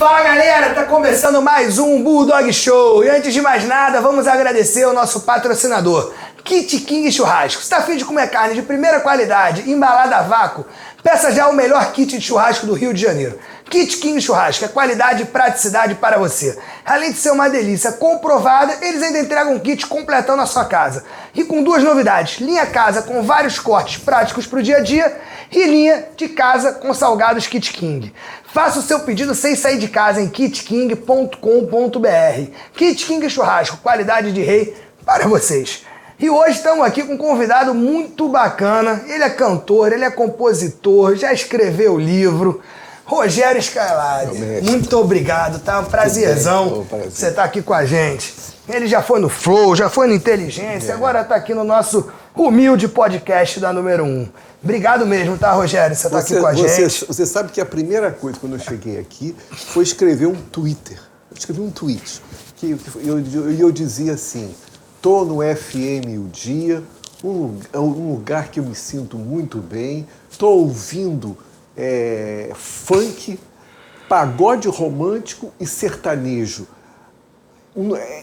Fala galera, tá começando mais um Bulldog Show. E antes de mais nada, vamos agradecer ao nosso patrocinador, Kit King Churrasco. Se tá afim de comer carne de primeira qualidade, embalada a vácuo, peça já o melhor kit de churrasco do Rio de Janeiro. Kit King Churrasco é qualidade e praticidade para você. Além de ser uma delícia comprovada, eles ainda entregam um kit completão na sua casa. E com duas novidades, linha casa com vários cortes práticos para o dia a dia e linha de casa com salgados Kit King. Faça o seu pedido sem sair de casa em kitking.com.br. Kit King Churrasco, qualidade de rei para vocês. E hoje estamos aqui com um convidado muito bacana. Ele é cantor, ele é compositor, já escreveu livro. Rogério Scailari, muito obrigado, tá? Um prazerzão você estar aqui com a gente. Ele já foi no Flow, já foi no Inteligência, agora está aqui no nosso humilde podcast da número 1. Obrigado mesmo, tá, Rogério? Você está aqui com a gente. Você sabe que a primeira coisa quando eu cheguei aqui foi escrever um Twitter. Eu escrevi um tweet que eu dizia assim: tô no FM o dia, um lugar que eu me sinto muito bem, tô ouvindo funk, pagode romântico e sertanejo.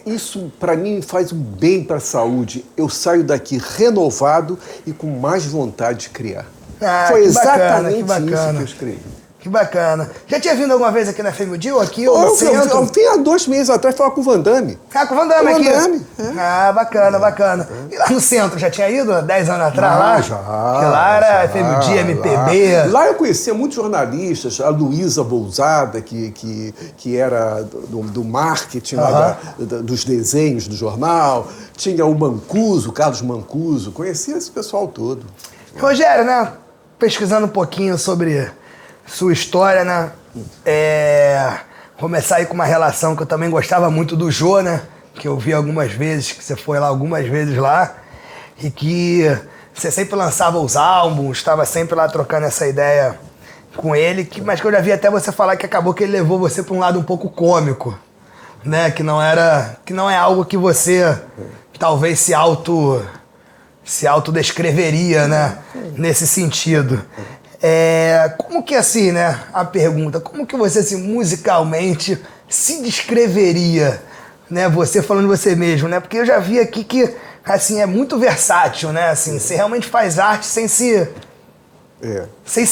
Isso, para mim, faz um bem para a saúde. Eu saio daqui renovado e com mais vontade de criar. Foi exatamente isso que eu escrevi. Que bacana. Já tinha vindo alguma vez aqui na FM Dia ou aqui ou no centro? Eu vim há 2 meses atrás falar com o Van Damme. Ah, com o Van Damme aqui? Bacana. Bacana. E lá no centro, já tinha ido 10 anos atrás lá? Já. Que lá era FM Dia, MPB. Lá eu conhecia muitos jornalistas, a Luísa Bouzada, que era do marketing, lá dos desenhos do jornal. Tinha o Mancuso, o Carlos Mancuso. Conhecia esse pessoal todo. Rogério, né? Pesquisando um pouquinho sobre sua história, né? Começar aí com uma relação que eu também gostava muito do Jô, né? Que eu vi algumas vezes, que você foi lá algumas vezes lá. E que você sempre lançava os álbuns, estava sempre lá trocando essa ideia com ele. Mas que eu já vi até você falar que acabou que ele levou você para um lado um pouco cômico, né? Que não é algo que você talvez se autodescreveria, né? Nesse sentido. Como que assim, né, a pergunta, como que você assim, musicalmente se descreveria, né, você falando de você mesmo, né, porque eu já vi aqui que, assim, é muito versátil, né, assim, você realmente faz arte sem se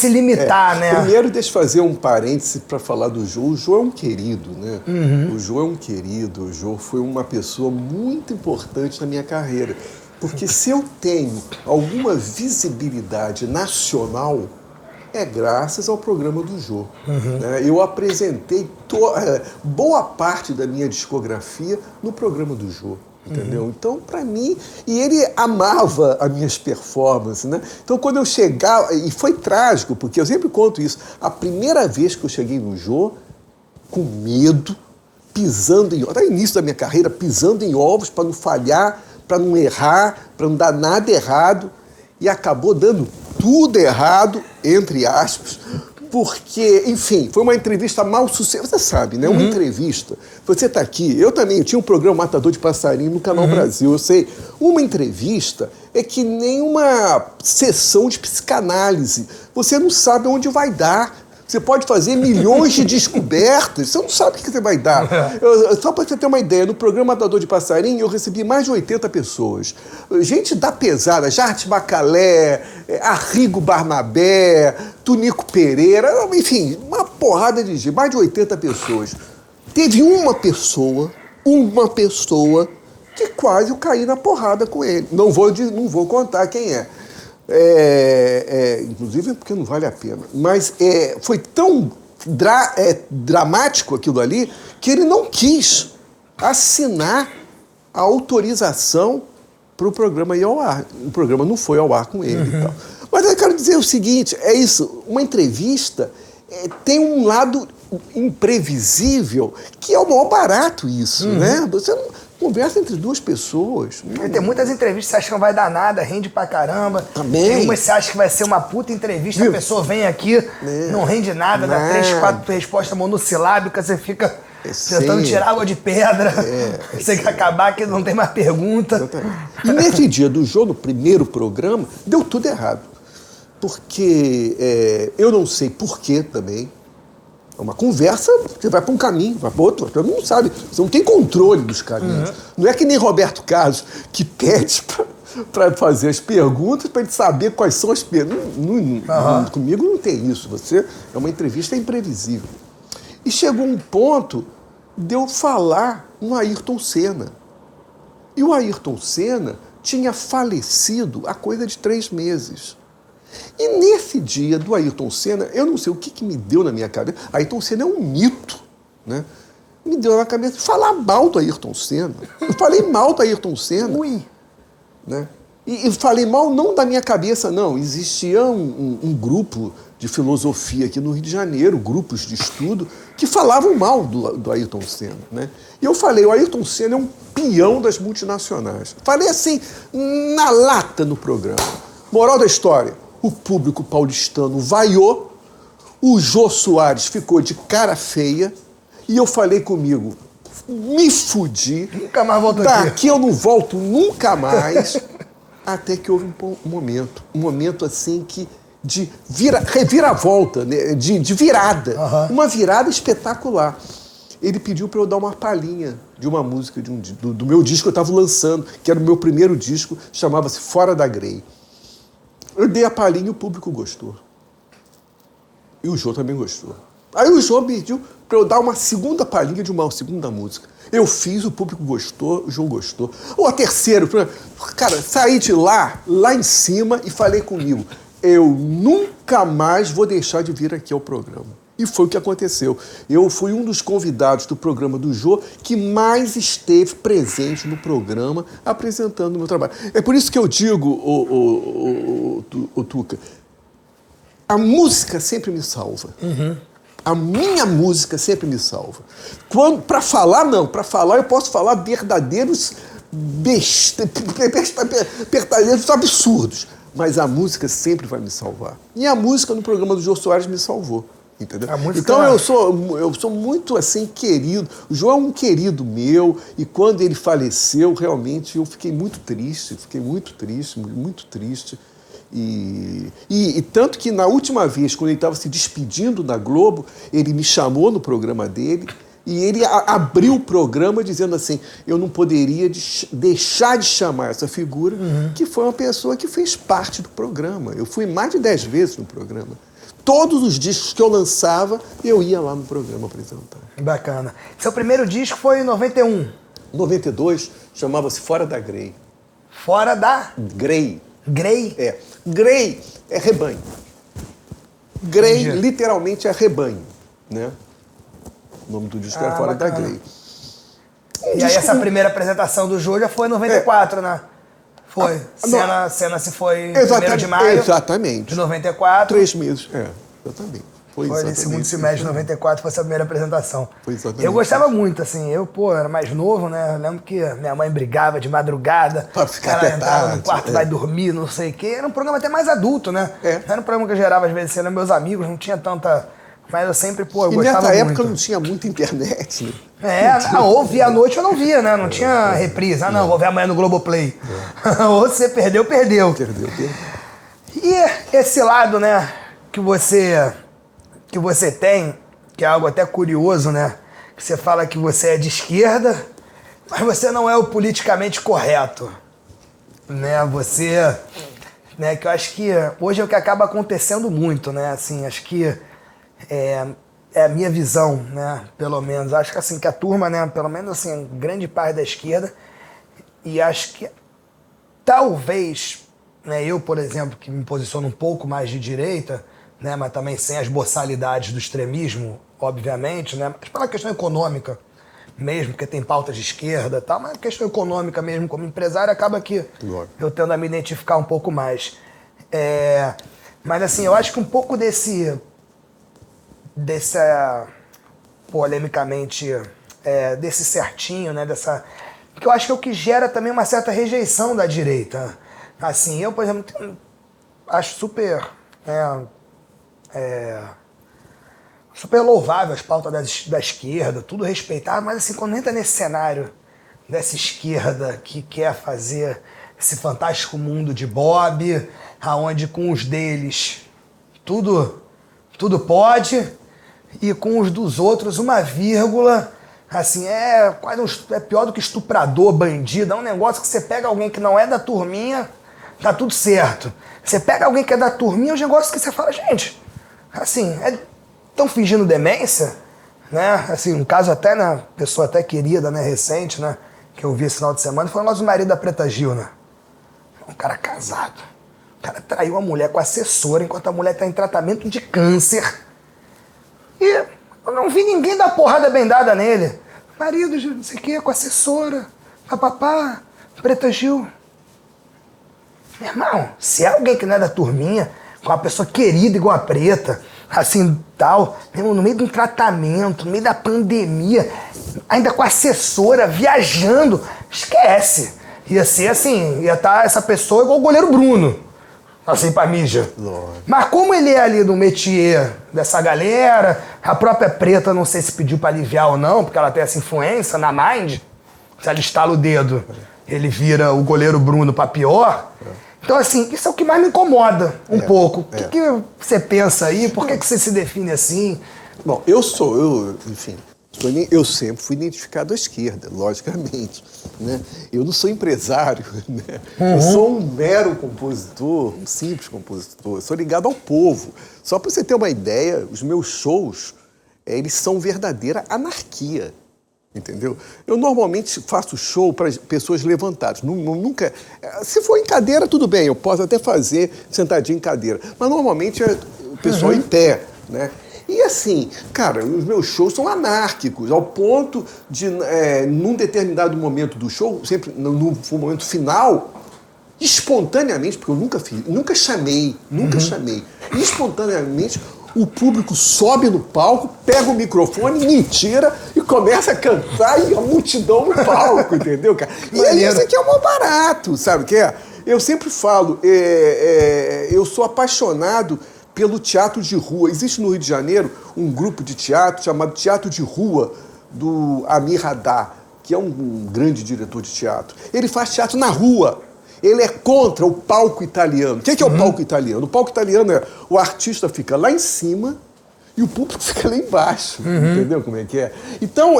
limitar, né. Primeiro, deixa eu fazer um parêntese para falar do Jô. O Jô é um querido, né, O Jô é um querido, o Jô foi uma pessoa muito importante na minha carreira, porque se eu tenho alguma visibilidade nacional, é graças ao programa do Jô. Eu apresentei boa parte da minha discografia no programa do Jô. Entendeu? Então, para mim... E ele amava as minhas performances, né? Então, quando eu chegava... E foi trágico, porque eu sempre conto isso. A primeira vez que eu cheguei no Jô, com medo, pisando em... Até o início da minha carreira, pisando em ovos para não falhar, para não errar, para não dar nada errado. E acabou dando tudo errado, entre aspas, porque, enfim, foi uma entrevista mal sucedida. Você sabe, né? Uma entrevista. Você está aqui, eu também, eu tinha um programa Matador de Passarinho no Canal Brasil, eu sei. Uma entrevista é que nem uma sessão de psicanálise. Você não sabe onde vai dar. Você pode fazer milhões de descobertas, você não sabe o que você vai dar. Só para você ter uma ideia, no programa Matador de Passarinho eu recebi mais de 80 pessoas. Gente da pesada, Jarte Macalé, Arrigo Barnabé, Tunico Pereira, enfim, uma porrada de gente, mais de 80 pessoas. Teve uma pessoa que quase eu caí na porrada com ele. Não vou contar quem é. Inclusive porque não vale a pena. Mas foi tão dramático aquilo ali que ele não quis assinar a autorização para o programa ir ao ar. O programa não foi ao ar com ele e tal. Mas eu quero dizer o seguinte, é isso, uma entrevista tem um lado imprevisível que é o maior barato isso, né? Você não conversa entre duas pessoas. Tem muitas entrevistas que você acha que não vai dar nada, rende pra caramba. Também. Tem umas que você acha que vai ser uma puta entrevista, a pessoa vem aqui, não rende nada, dá 3, 4 respostas monossilábicas, você fica tentando tirar água de pedra. Você quer acabar que não tem mais pergunta. E nesse dia do jogo, no primeiro programa, deu tudo errado. Porque eu não sei porquê também. É uma conversa, você vai para um caminho, vai para outro, você não sabe, você não tem controle dos caminhos. Não é que nem Roberto Carlos, que pede para fazer as perguntas, para ele saber quais são as perguntas. Comigo não tem isso, é uma entrevista imprevisível. E chegou um ponto de eu falar no Ayrton Senna. E o Ayrton Senna tinha falecido há coisa de 3 meses. E nesse dia do Ayrton Senna, eu não sei o que me deu na minha cabeça. Ayrton Senna é um mito, né? Me deu na cabeça falar mal do Ayrton Senna. Eu falei mal do Ayrton Senna. Ui. Né? E falei mal não da minha cabeça, não. Existia um grupo de filosofia aqui no Rio de Janeiro, grupos de estudo, que falavam mal do Ayrton Senna. Né? E eu falei, o Ayrton Senna é um peão das multinacionais. Falei assim, na lata no programa. Moral da história, o público paulistano vaiou, o Jô Soares ficou de cara feia, e eu falei comigo, me fudi. Nunca mais volto aqui. Daqui eu não volto nunca mais. Até que houve um momento assim que de reviravolta, né? de virada. Uma virada espetacular. Ele pediu para eu dar uma palhinha de uma música do meu disco que eu estava lançando, que era o meu primeiro disco, chamava-se Fora da Grey. Eu dei a palhinha e o público gostou. E o Jô também gostou. Aí o Jô pediu para eu dar uma segunda palhinha de uma segunda música. Eu fiz, o público gostou, o Jô gostou. Ou a terceira, cara, saí de lá em cima e falei comigo, eu nunca mais vou deixar de vir aqui ao programa. E foi o que aconteceu. Eu fui um dos convidados do programa do Jô que mais esteve presente no programa apresentando o meu trabalho. É por isso que eu digo, o Tuca, a música sempre me salva. A minha música sempre me salva. Para falar, não. Para falar, eu posso falar verdadeiros absurdos. Mas a música sempre vai me salvar. E a música no programa do Jô Soares me salvou. Entendeu? Então eu sou muito assim querido. O Jô é um querido meu. E quando ele faleceu, realmente eu fiquei muito triste. Muito triste. E tanto que na última vez, quando ele estava se despedindo da Globo, ele me chamou no programa dele e ele abriu o programa dizendo assim, eu não poderia deixar de chamar essa figura, que foi uma pessoa que fez parte do programa. Eu fui mais de 10 vezes no programa. Todos os discos que eu lançava, eu ia lá no programa apresentar. Bacana. Seu primeiro disco foi em 91? 92, chamava-se Fora da Grey. Fora da? Grey. Grey? É. Grey é rebanho. Grey, literalmente, é rebanho, né? O nome do disco era Fora da Grey. E aí essa primeira apresentação do Jô já foi em 94, né? Foi. Senna se foi em 1º de maio. Exatamente. De 94. 3 meses, exatamente. Foi no segundo semestre de 94, foi essa primeira apresentação. Foi exatamente. Eu gostava muito, assim, era mais novo, né? Eu lembro que minha mãe brigava de madrugada. Pra ficar até entrava tarde, no quarto, vai dormir, não sei o quê. Era um programa até mais adulto, né? Não era um programa que eu gerava, às vezes, sendo meus amigos, não tinha tanta... Mas eu sempre, eu gostava muito. E nessa época não tinha muita internet, né? Ou via à noite ou não via, né? Não tinha reprise. Vou ver amanhã no Globoplay. Ou você perdeu. Perdeu. E esse lado, né, que você tem, que é algo até curioso, né? Que você fala que você é de esquerda, mas você não é o politicamente correto. Né? Você... Né, que eu acho que hoje é o que acaba acontecendo muito, né? Assim, acho que é a minha visão, né? Pelo menos. Acho que assim, que a turma, né? Pelo menos assim, grande parte da esquerda, e acho que talvez, né, eu, por exemplo, que me posiciono um pouco mais de direita, né, mas também sem as boçalidades do extremismo, obviamente, né, mas pela questão econômica mesmo, porque tem pautas de esquerda e tal, mas a questão econômica mesmo, como empresário, acaba que eu tendo a me identificar um pouco mais. Mas assim, eu acho que um pouco polemicamente, desse certinho, né, porque eu acho que é o que gera também uma certa rejeição da direita. Assim, eu, por exemplo, acho super... super louvável as pautas da esquerda, tudo respeitável, mas assim, quando entra nesse cenário dessa esquerda que quer fazer esse fantástico mundo de Bob, aonde com os deles tudo pode, e com os dos outros uma vírgula, assim, é quase é pior do que estuprador, bandido, é um negócio que você pega alguém que não é da turminha, tá tudo certo. Você pega alguém que é da turminha, é um negócio que você fala, gente, assim, estão fingindo demência, né? Assim, um caso até, né, pessoa até querida, né, recente, né, que eu vi esse final de semana, foi o nosso marido da Preta Gil, né? Um cara casado. O cara traiu a mulher com a assessora enquanto a mulher tá em tratamento de câncer. E eu não vi ninguém dar porrada bem dada nele. Marido, não sei o que, com a assessora, papapá, Preta Gil. Meu irmão, se é alguém que não é da turminha, com uma pessoa querida igual a Preta, assim, tal, no meio de um tratamento, no meio da pandemia, ainda com a assessora, viajando, esquece. Ia ser assim, ia estar essa pessoa igual o goleiro Bruno, assim, pra mídia. Mas como ele é ali no métier dessa galera, a própria Preta, não sei se pediu pra aliviar ou não, porque ela tem essa influência na Mind, se ela estala o dedo, ele vira o goleiro Bruno pra pior. Então, assim, isso é o que mais me incomoda um pouco. O que você pensa aí? Por que você se define assim? Bom, enfim, eu sempre fui identificado à esquerda, logicamente, né? Eu não sou empresário, né? Eu sou um mero compositor, um simples compositor. Eu sou ligado ao povo. Só para você ter uma ideia, os meus shows, eles são verdadeira anarquia. Entendeu? Eu normalmente faço show para pessoas levantadas. Nunca. Se for em cadeira, tudo bem, eu posso até fazer sentadinho em cadeira. Mas normalmente é o pessoal em pé, né? E assim, cara, os meus shows são anárquicos, ao ponto de, num determinado momento do show, sempre no momento final, espontaneamente, porque eu nunca chamei, espontaneamente, o público sobe no palco, pega o microfone, mentira, e começa a cantar e a multidão no palco, entendeu, cara? E aí isso aqui é o maior barato, sabe o que é? Eu sempre falo, eu sou apaixonado pelo teatro de rua. Existe no Rio de Janeiro um grupo de teatro chamado Teatro de Rua, do Amir Haddad, que é um grande diretor de teatro. Ele faz teatro na rua. Ele é contra o palco italiano. O que é o palco italiano? O palco italiano é o artista fica lá em cima e o público fica lá embaixo. Entendeu como é que é? Então,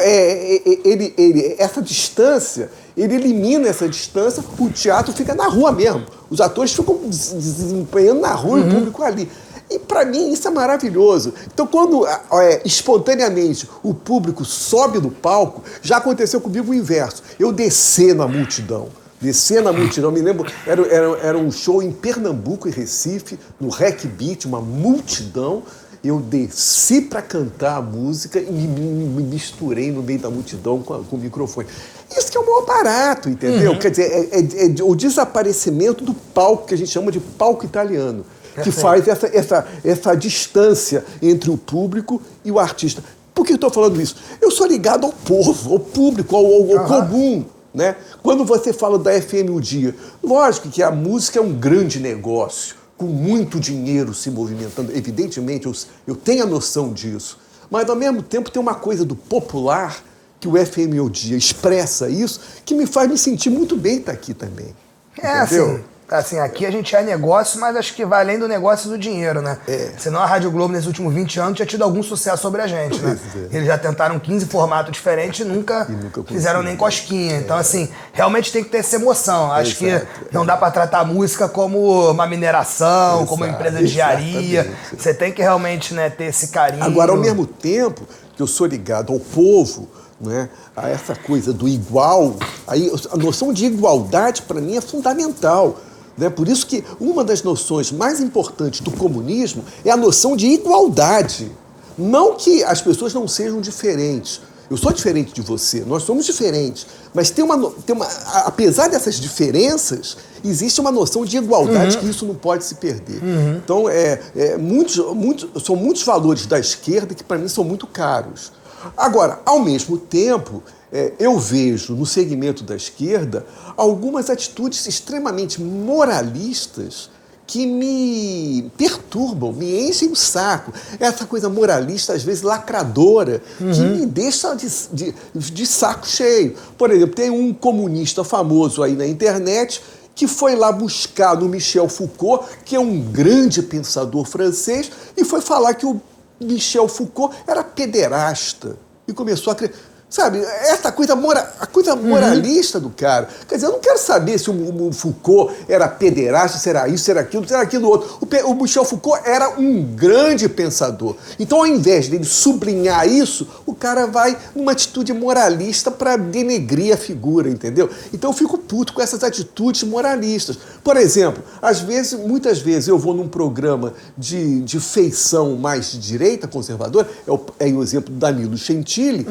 essa distância, ele elimina essa distância, o teatro fica na rua mesmo. Os atores ficam desempenhando na rua e o público ali. E para mim isso é maravilhoso. Então quando espontaneamente o público sobe no palco, já aconteceu comigo o inverso. Eu descer na multidão, me lembro, era um show em Pernambuco e Recife, no Rec Beat, uma multidão. Eu desci para cantar a música e me misturei no meio da multidão com o microfone. Isso que é o maior barato, entendeu? Quer dizer, é o desaparecimento do palco, que a gente chama de palco italiano, que faz essa distância entre o público e o artista. Por que eu estou falando isso? Eu sou ligado ao povo, ao público, ao comum. Né? Quando você fala da FM O Dia, lógico que a música é um grande negócio, com muito dinheiro se movimentando. Evidentemente, eu tenho a noção disso. Mas, ao mesmo tempo, tem uma coisa do popular, que o FM O Dia expressa isso, que me faz me sentir muito bem estar aqui também. Entendeu? Assim, aqui a gente é negócio, mas acho que vai além do negócio do dinheiro, né? Senão a Rádio Globo, nesses últimos 20 anos, tinha tido algum sucesso sobre a gente, né? Eles já tentaram 15 formatos diferentes e nunca fizeram nem cosquinha. Então, assim, realmente tem que ter essa emoção. Acho que não dá pra tratar a música como uma mineração, como uma empresa de engenharia. Você tem que realmente, né, ter esse carinho. Agora, ao mesmo tempo que eu sou ligado ao povo, né, a essa coisa do igual, aí a noção de igualdade, para mim, é fundamental. Por isso que uma das noções mais importantes do comunismo é a noção de igualdade. Não que as pessoas não sejam diferentes. Eu sou diferente de você, nós somos diferentes. Mas apesar dessas diferenças, existe uma noção de igualdade que isso não pode se perder. Então, são muitos valores da esquerda que para mim são muito caros. Agora, ao mesmo tempo, eu vejo no segmento da esquerda algumas atitudes extremamente moralistas que me perturbam, me enchem o saco. Essa coisa moralista, às vezes lacradora, que me deixa de saco cheio. Por exemplo, tem um comunista famoso aí na internet que foi lá buscar no Michel Foucault, que é um grande pensador francês, e foi falar que o Michel Foucault era pederasta e começou a sabe, essa coisa, a coisa moralista do cara. Quer dizer, eu não quero saber se o Foucault era pederasta, se era isso, se era aquilo outro. O Michel Foucault era um grande pensador. Então, ao invés dele sublinhar isso, o cara vai numa atitude moralista para denegrir a figura, entendeu? Então eu fico puto com essas atitudes moralistas. Por exemplo, muitas vezes eu vou num programa de feição mais de direita, conservadora, é o exemplo do Danilo Gentili,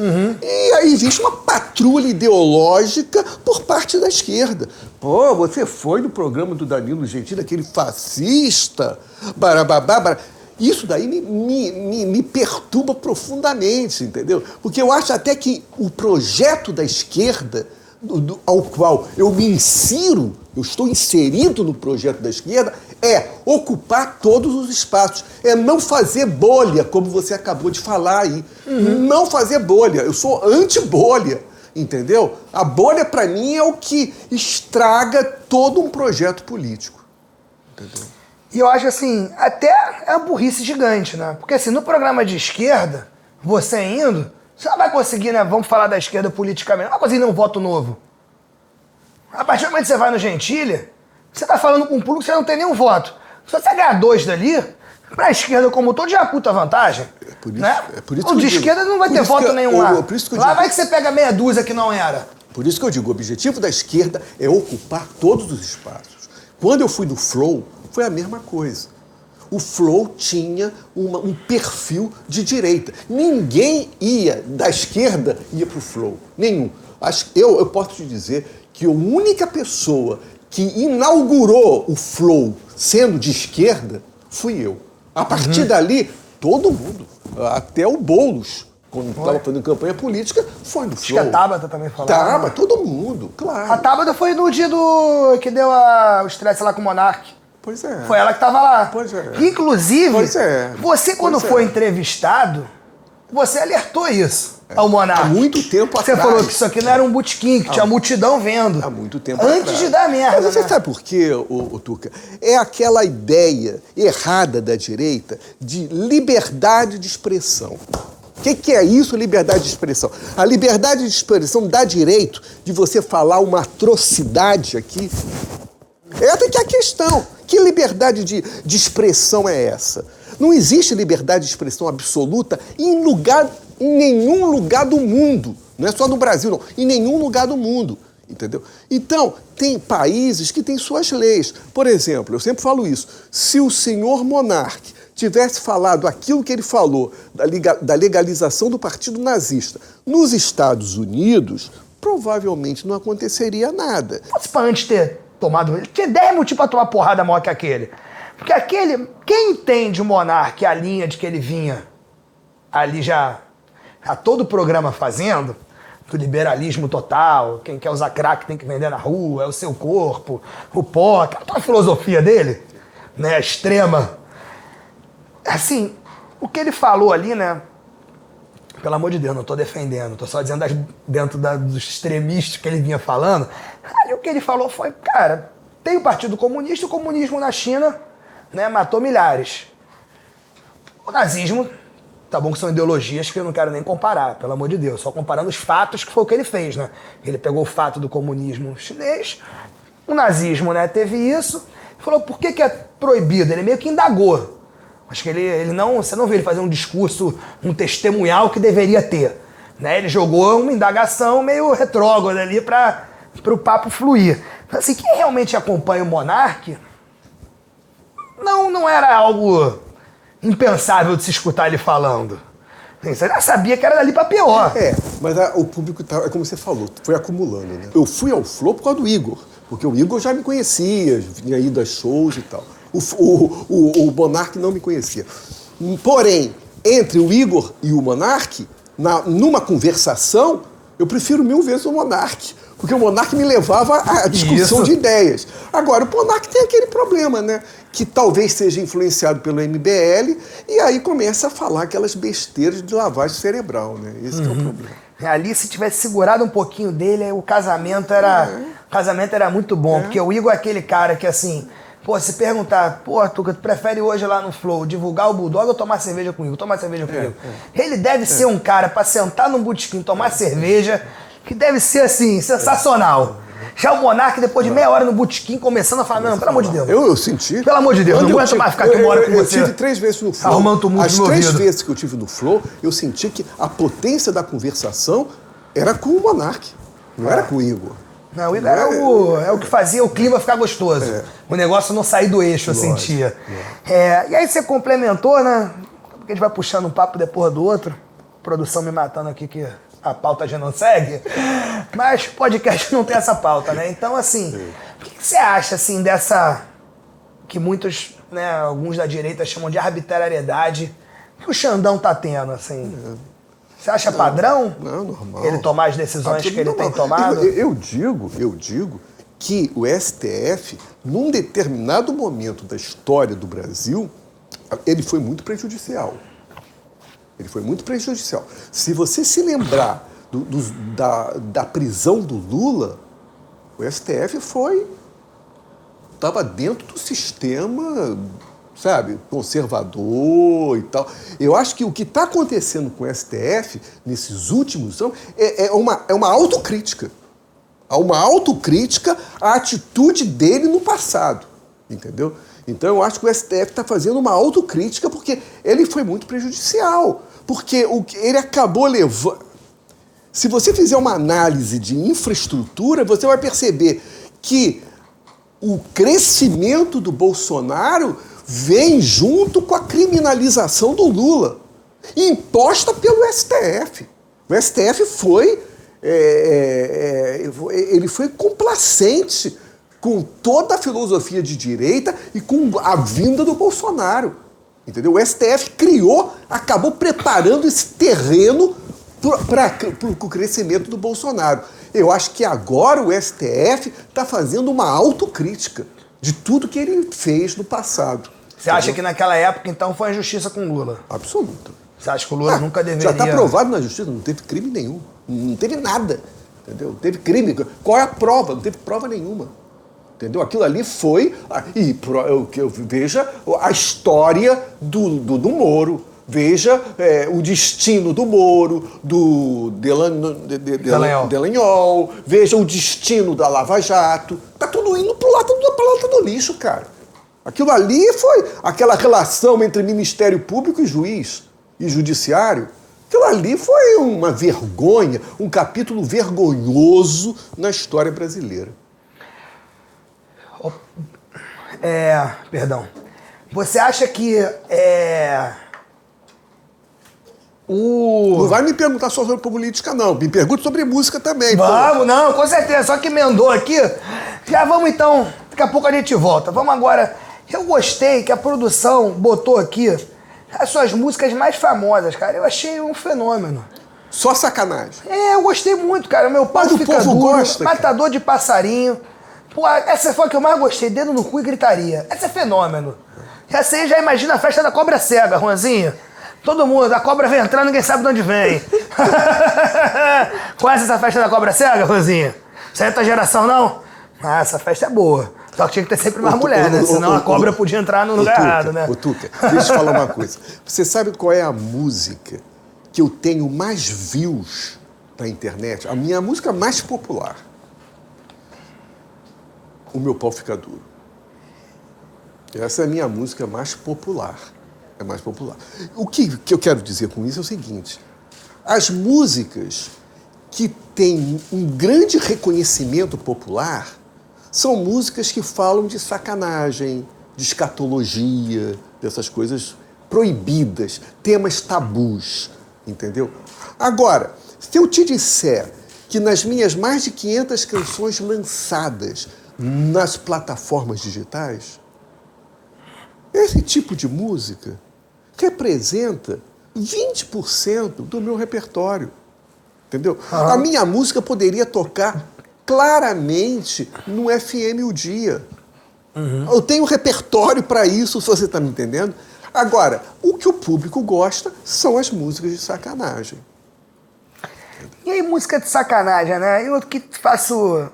e aí existe uma patrulha ideológica por parte da esquerda. Pô, você foi no programa do Danilo Gentili, aquele fascista, barababá. Isso daí me perturba profundamente, entendeu? Porque eu acho até que o projeto da esquerda, ao qual eu me insiro, eu estou inserido no projeto da esquerda, é ocupar todos os espaços, é não fazer bolha, como você acabou de falar aí. Não fazer bolha, eu sou anti-bolha, entendeu? A bolha, para mim, é o que estraga todo um projeto político, entendeu? E eu acho assim, até é uma burrice gigante, né? Porque assim, no programa de esquerda, você indo, você não vai conseguir, né? Vamos falar da esquerda politicamente, não vai conseguir um voto novo. A partir do momento que você vai no Gentili, você tá falando com um público que você não tem nenhum voto. Se você ganhar 2 dali, pra esquerda como um todo já é puta vantagem. É por isso o de esquerda não vai ter voto nenhum lá. Lá vai que você pega meia dúzia que não era. Por isso que eu digo, o objetivo da esquerda é ocupar todos os espaços. Quando eu fui no Flow, foi a mesma coisa. O Flow tinha um perfil de direita. Ninguém da esquerda ia pro Flow. Nenhum. Eu posso te dizer que a única pessoa que inaugurou o Flow sendo de esquerda fui eu. A partir dali, todo mundo, até o Boulos, quando estava fazendo campanha política, foi no Flow. Acho que a Tabata também falava. Tabata, todo mundo, claro. A Tabata foi no dia que deu o estresse lá com o Monark. Pois é. Foi ela que estava lá. Pois é. Inclusive, você quando foi foi entrevistado, você alertou isso ao Monark. Há muito tempo atrás. Você falou que isso aqui não era um botequim, que tinha multidão vendo. Há muito tempo atrás. Antes de dar merda. Mas você né? sabe por quê, Tuca? É aquela ideia errada da direita de liberdade de expressão. O que é isso, liberdade de expressão? A liberdade de expressão dá direito de você falar uma atrocidade aqui. Essa que é a questão. Que liberdade de expressão é essa? Não existe liberdade de expressão absoluta em nenhum lugar do mundo. Não é só no Brasil, não. Em nenhum lugar do mundo. Entendeu? Então, tem países que têm suas leis. Por exemplo, eu sempre falo isso. Se o senhor Monark tivesse falado aquilo que ele falou da legalização do partido nazista nos Estados Unidos, provavelmente não aconteceria nada. Para antes ter tomado... Ele tinha 10 motivos para tomar porrada maior que aquele. Porque aquele... Quem entende o Monark, a linha de que ele vinha ali já a todo o programa fazendo, do liberalismo total, quem quer usar crack tem que vender na rua, é o seu corpo, o pó, aquela filosofia dele, né, extrema. Assim, o que ele falou ali, né, pelo amor de Deus, não tô defendendo, tô só dizendo dentro dos extremistas que ele vinha falando, ali o que ele falou foi, cara, tem o Partido Comunista, o comunismo na China, né, matou milhares. O nazismo, tá bom que são ideologias que eu não quero nem comparar, pelo amor de Deus, só comparando os fatos, que foi o que ele fez, né? Ele pegou o fato do comunismo chinês, o nazismo, né, teve isso, falou, por que é proibido? Ele meio que indagou. Acho que ele não, você não viu ele fazer um discurso, um testemunhal que deveria ter, né? Ele jogou uma indagação meio retrógrada ali para o papo fluir. Assim, quem realmente acompanha o Monark, não era algo impensável de se escutar ele falando. Você já sabia que era dali pra pior. Mas o público, é como você falou, foi acumulando, né? Eu fui ao Flow por causa do Igor, porque o Igor já me conhecia, vinha aí das shows e tal. O Monark não me conhecia. Porém, entre o Igor e o Monark, numa conversação, eu prefiro 1000 vezes o Monark. Porque o Monark me levava à discussão de ideias. Agora, o Monark tem aquele problema, né? Que talvez seja influenciado pelo MBL e aí começa a falar aquelas besteiras de lavagem cerebral, né? Esse que é o problema. Ali, se tivesse segurado um pouquinho dele, o casamento era muito bom. Porque o Igor é aquele cara que, assim, Pô, se perguntar, pô, Tuca, tu prefere hoje lá no Flow divulgar o Bulldog ou tomar cerveja comigo? Tomar cerveja comigo. Ele deve ser um cara pra sentar num botequim, tomar cerveja, que deve ser, assim, sensacional. Já o Monark, depois de meia hora no botequim, começando a falar, não, pelo amor de Deus. Eu senti. Pelo amor de Deus, não aguento mais ficar aqui uma hora com você. Eu tive 3 vezes no Flow. Arrumando tumulto As no meu 3 ouvido. vezes que eu tive no Flow, eu senti que a potência da conversação era com o Monark, não era com o Igor. Não, o Igor é o que fazia o clima ficar gostoso. O negócio não sair do eixo, eu sentia. E aí você complementou, né? Porque a gente vai puxando um papo depois do outro. Produção me matando aqui que a pauta já não segue. Mas o podcast não tem essa pauta, né? Então, assim, o que você acha, assim, dessa... que muitos, né, alguns da direita chamam de arbitrariedade que o Xandão tá tendo, assim... Você acha padrão? Não, normal. Ele tomar as decisões que ele tem tomado? Eu digo que o STF, num determinado momento da história do Brasil, ele foi muito prejudicial. Ele foi muito prejudicial. Se você se lembrar da prisão do Lula, o STF estava dentro do sistema, sabe, conservador e tal. Eu acho que o que está acontecendo com o STF nesses últimos anos é uma autocrítica. Há uma autocrítica à atitude dele no passado, entendeu? Então eu acho que o STF está fazendo uma autocrítica porque ele foi muito prejudicial. Porque ele acabou levando... Se você fizer uma análise de infraestrutura, você vai perceber que o crescimento do Bolsonaro vem junto com a criminalização do Lula, imposta pelo STF. O STF ele foi complacente com toda a filosofia de direita e com a vinda do Bolsonaro. Entendeu? O STF acabou preparando esse terreno para o crescimento do Bolsonaro. Eu acho que agora o STF está fazendo uma autocrítica de tudo que ele fez no passado. Você acha que naquela época, então, foi injustiça com o Lula? Absoluta. Você acha que o Lula nunca deveria... Já está provado na justiça, não teve crime nenhum. Não teve nada. Entendeu? Não teve crime. Qual é a prova? Não teve prova nenhuma. Entendeu? Aquilo ali foi... Veja a história do Moro. Veja o destino do Moro, do Delanhol. Veja o destino da Lava Jato. Tá tudo indo para lata do lixo, cara. Aquilo ali foi aquela relação entre Ministério Público e juiz e judiciário. Aquilo ali foi uma vergonha, um capítulo vergonhoso na história brasileira. Perdão. Você acha que Não vai me perguntar só sobre política, não. Me pergunte sobre música também. Vamos, não, com certeza. Só que emendou aqui. Já vamos então. Daqui a pouco a gente volta. Vamos agora. Eu gostei que a produção botou aqui as suas músicas mais famosas, cara. Eu achei um fenômeno. Só sacanagem. Eu gostei muito, cara. Meu pau fica povo duro, gosta, Matador de Passarinho. Pô, essa foi a que eu mais gostei. Dedo no cu e gritaria. Essa é fenômeno. Essa aí já imagina a festa da cobra cega, Juanzinho. Todo mundo, a cobra vem entrando, ninguém sabe de onde vem. Conhece essa festa da cobra cega, Juanzinho? Isso aí é tua geração, não? Ah, essa festa é boa. Só que tinha que ter sempre mais mulher, né? Senão a cobra podia entrar no lugar errado, né? Ô, Tuca, deixa eu te falar uma coisa. Você sabe qual é a música que eu tenho mais views na internet? A minha música mais popular. O Meu Pau Fica Duro. Essa é a minha música mais popular. É mais popular. O que eu quero dizer com isso é o seguinte. As músicas que têm um grande reconhecimento popular são músicas que falam de sacanagem, de escatologia, dessas coisas proibidas, temas tabus, entendeu? Agora, se eu te disser que nas minhas mais de 500 canções lançadas nas plataformas digitais, esse tipo de música representa 20% do meu repertório, entendeu? A minha música poderia tocar claramente no FM O Dia. Eu tenho repertório para isso, se você está me entendendo. Agora, o que o público gosta são as músicas de sacanagem. E aí, música de sacanagem, né? Eu que faço,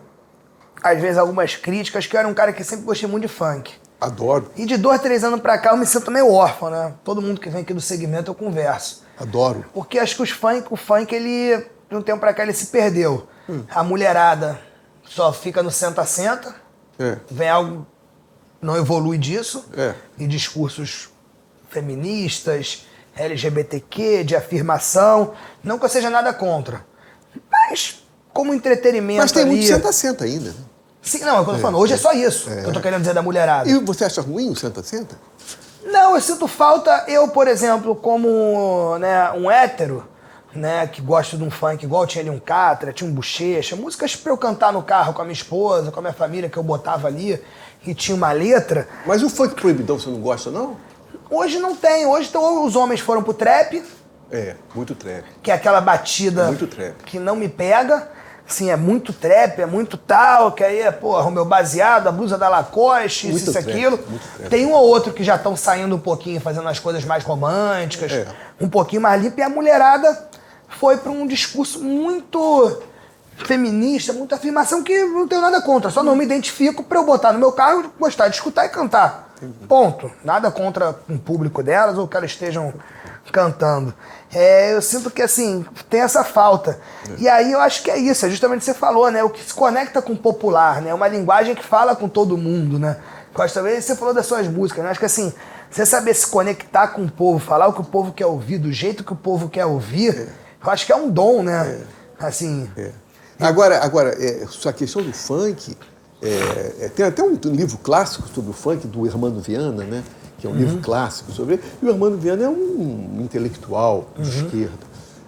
às vezes, algumas críticas, que eu era um cara que sempre gostei muito de funk. Adoro. E de 2, 3 anos pra cá eu me sinto meio órfão, né? Todo mundo que vem aqui do segmento eu converso. Adoro. Porque acho que o funk, ele, de um tempo pra cá, ele se perdeu. A mulherada só fica no senta-senta. Vem algo, não evolui disso. E discursos feministas, LGBTQ, de afirmação. Não que eu seja nada contra. Mas, como entretenimento. Mas tem ali, muito senta-senta ainda, né? Sim, não, é o que eu tô falando. Hoje é só isso que eu tô querendo dizer da mulherada. E você acha ruim o senta-senta? Não, eu sinto falta, eu, por exemplo, como, né, um hétero, né, que gosta de um funk igual tinha ali um Catra, tinha um Bochecha, músicas pra eu cantar no carro com a minha esposa, com a minha família, que eu botava ali, e tinha uma letra. Mas o funk proibidão você não gosta, não? Hoje não tem, hoje os homens foram pro trap. Muito trap. Que é aquela batida muito trap. Que não me pega. Assim, é muito trap, é muito tal, que aí é, porra, o meu baseado, a blusa da Lacoste, muito isso, trap, aquilo. Tem um ou outro que já estão saindo um pouquinho, fazendo as coisas mais românticas, um pouquinho mais limpo, e a mulherada foi para um discurso muito feminista, muita afirmação que não tenho nada contra, só não me identifico para eu botar no meu carro, gostar de escutar e cantar. Ponto. Nada contra o público delas ou que elas estejam cantando. Eu sinto que, assim, tem essa falta. E aí eu acho que é isso, é justamente o que você falou, né? O que se conecta com o popular, né? Uma linguagem que fala com todo mundo, né? Gosto também, você falou das suas músicas, né? Acho que, assim, você saber se conectar com o povo, falar o que o povo quer ouvir, do jeito que o povo quer ouvir, eu acho que é um dom, né? Assim... Agora, a questão do funk, tem até um livro clássico sobre o funk, do Hermano Viana, né? Que é um livro clássico sobre ele. E o Hermano Viana é um intelectual de esquerda,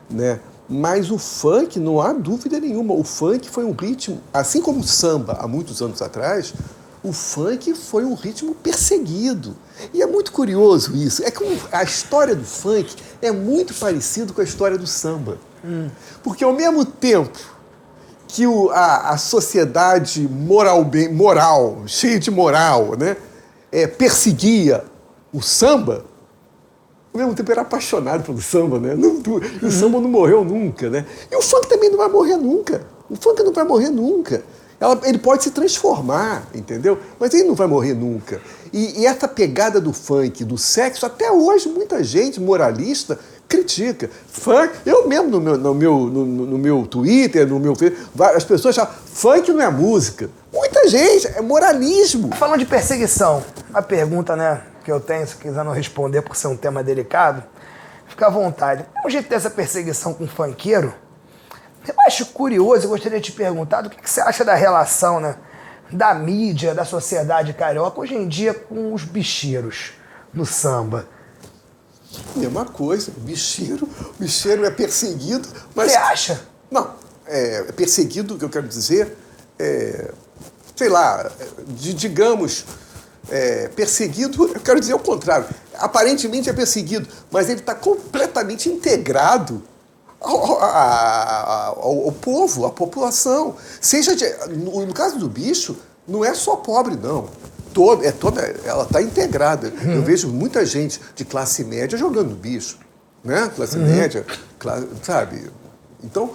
né? Mas o funk, não há dúvida nenhuma, o funk foi um ritmo, assim como o samba, há muitos anos atrás, o funk foi um ritmo perseguido. E é muito curioso isso. É que a história do funk é muito parecida com a história do samba. Porque ao mesmo tempo que a sociedade moral, cheia de moral, né, perseguia o samba, ao mesmo tempo era apaixonado pelo samba, né? O samba não morreu nunca, né? E o funk também não vai morrer nunca. O funk não vai morrer nunca. Ele pode se transformar, entendeu? Mas ele não vai morrer nunca. E essa pegada do funk, do sexo, até hoje muita gente moralista critica. Funk, eu mesmo no meu Twitter, no meu Facebook, as pessoas falam, funk não é música. Muita gente, é moralismo. Falando de perseguição, a pergunta, né, que eu tenho, se quiser não responder por ser um tema delicado, fica à vontade. É um jeito dessa perseguição com o funkeiro? Eu acho curioso, eu gostaria de te perguntar do que você acha da relação, né, da mídia, da sociedade carioca, hoje em dia com os bicheiros no samba. Mesma coisa, o bicheiro é perseguido, mas... Você acha? Não, é perseguido, o que eu quero dizer, sei lá, digamos, perseguido, eu quero dizer o contrário. Aparentemente é perseguido, mas ele está completamente integrado ao povo, à população. No caso do bicho, não é só pobre, não. Ela está integrada. Eu vejo muita gente de classe média jogando bicho, né? Classe média, sabe? Então,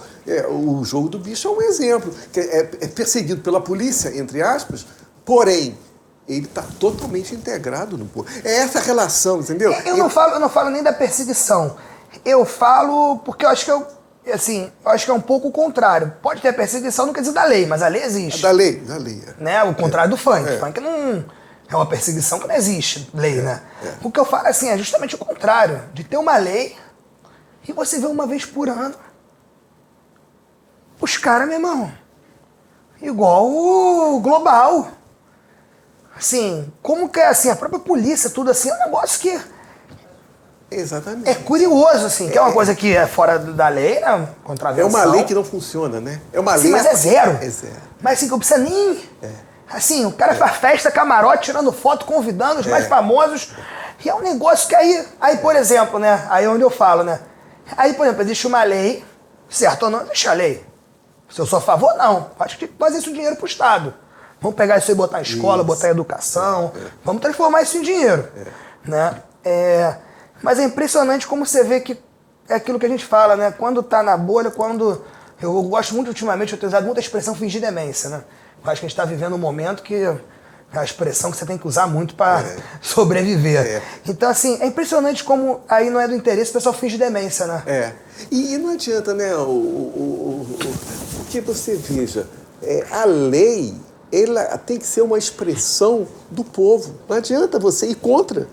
o jogo do bicho é um exemplo. Que é perseguido pela polícia, entre aspas, porém, ele está totalmente integrado no povo. É essa relação, entendeu? Eu não falo nem da perseguição. Eu falo porque eu acho que eu acho que é um pouco o contrário. Pode ter a perseguição, não quer dizer da lei, mas a lei existe. Da lei. Né? O contrário do funk. O funk não é uma perseguição que não existe lei, né? O que eu falo assim é justamente o contrário. De ter uma lei e você vê uma vez por ano os caras, meu irmão, igual o global. Assim, como que é assim, a própria polícia, tudo assim, é um negócio que... Exatamente. É curioso, assim, que é uma coisa que é fora da lei, né? Contravenção. É uma lei que não funciona, né? É uma lei... mas é zero. É zero. Mas assim, que não precisa nem... Assim, o cara faz festa, camarote, tirando foto, convidando os mais famosos. E é um negócio que aí, por exemplo, né? Aí é onde eu falo, né? Aí, por exemplo, existe uma lei, certo ou não, existe a lei. Se eu sou a favor, não. Acho que tem que fazer isso em dinheiro pro Estado. Vamos pegar isso e botar em escola, botar em educação. Vamos transformar isso em dinheiro. Né? Mas é impressionante como você vê que é aquilo que a gente fala, né? Quando tá na bolha, quando... Eu gosto muito ultimamente, eu tenho usado muita expressão fingir demência, né? Eu acho que a gente tá vivendo um momento que É a expressão que você tem que usar muito para sobreviver. Então, assim, é impressionante como aí não é do interesse, o pessoal finge demência, né? E não adianta, né? Porque você veja, a lei, ela tem que ser uma expressão do povo. Não adianta você ir contra.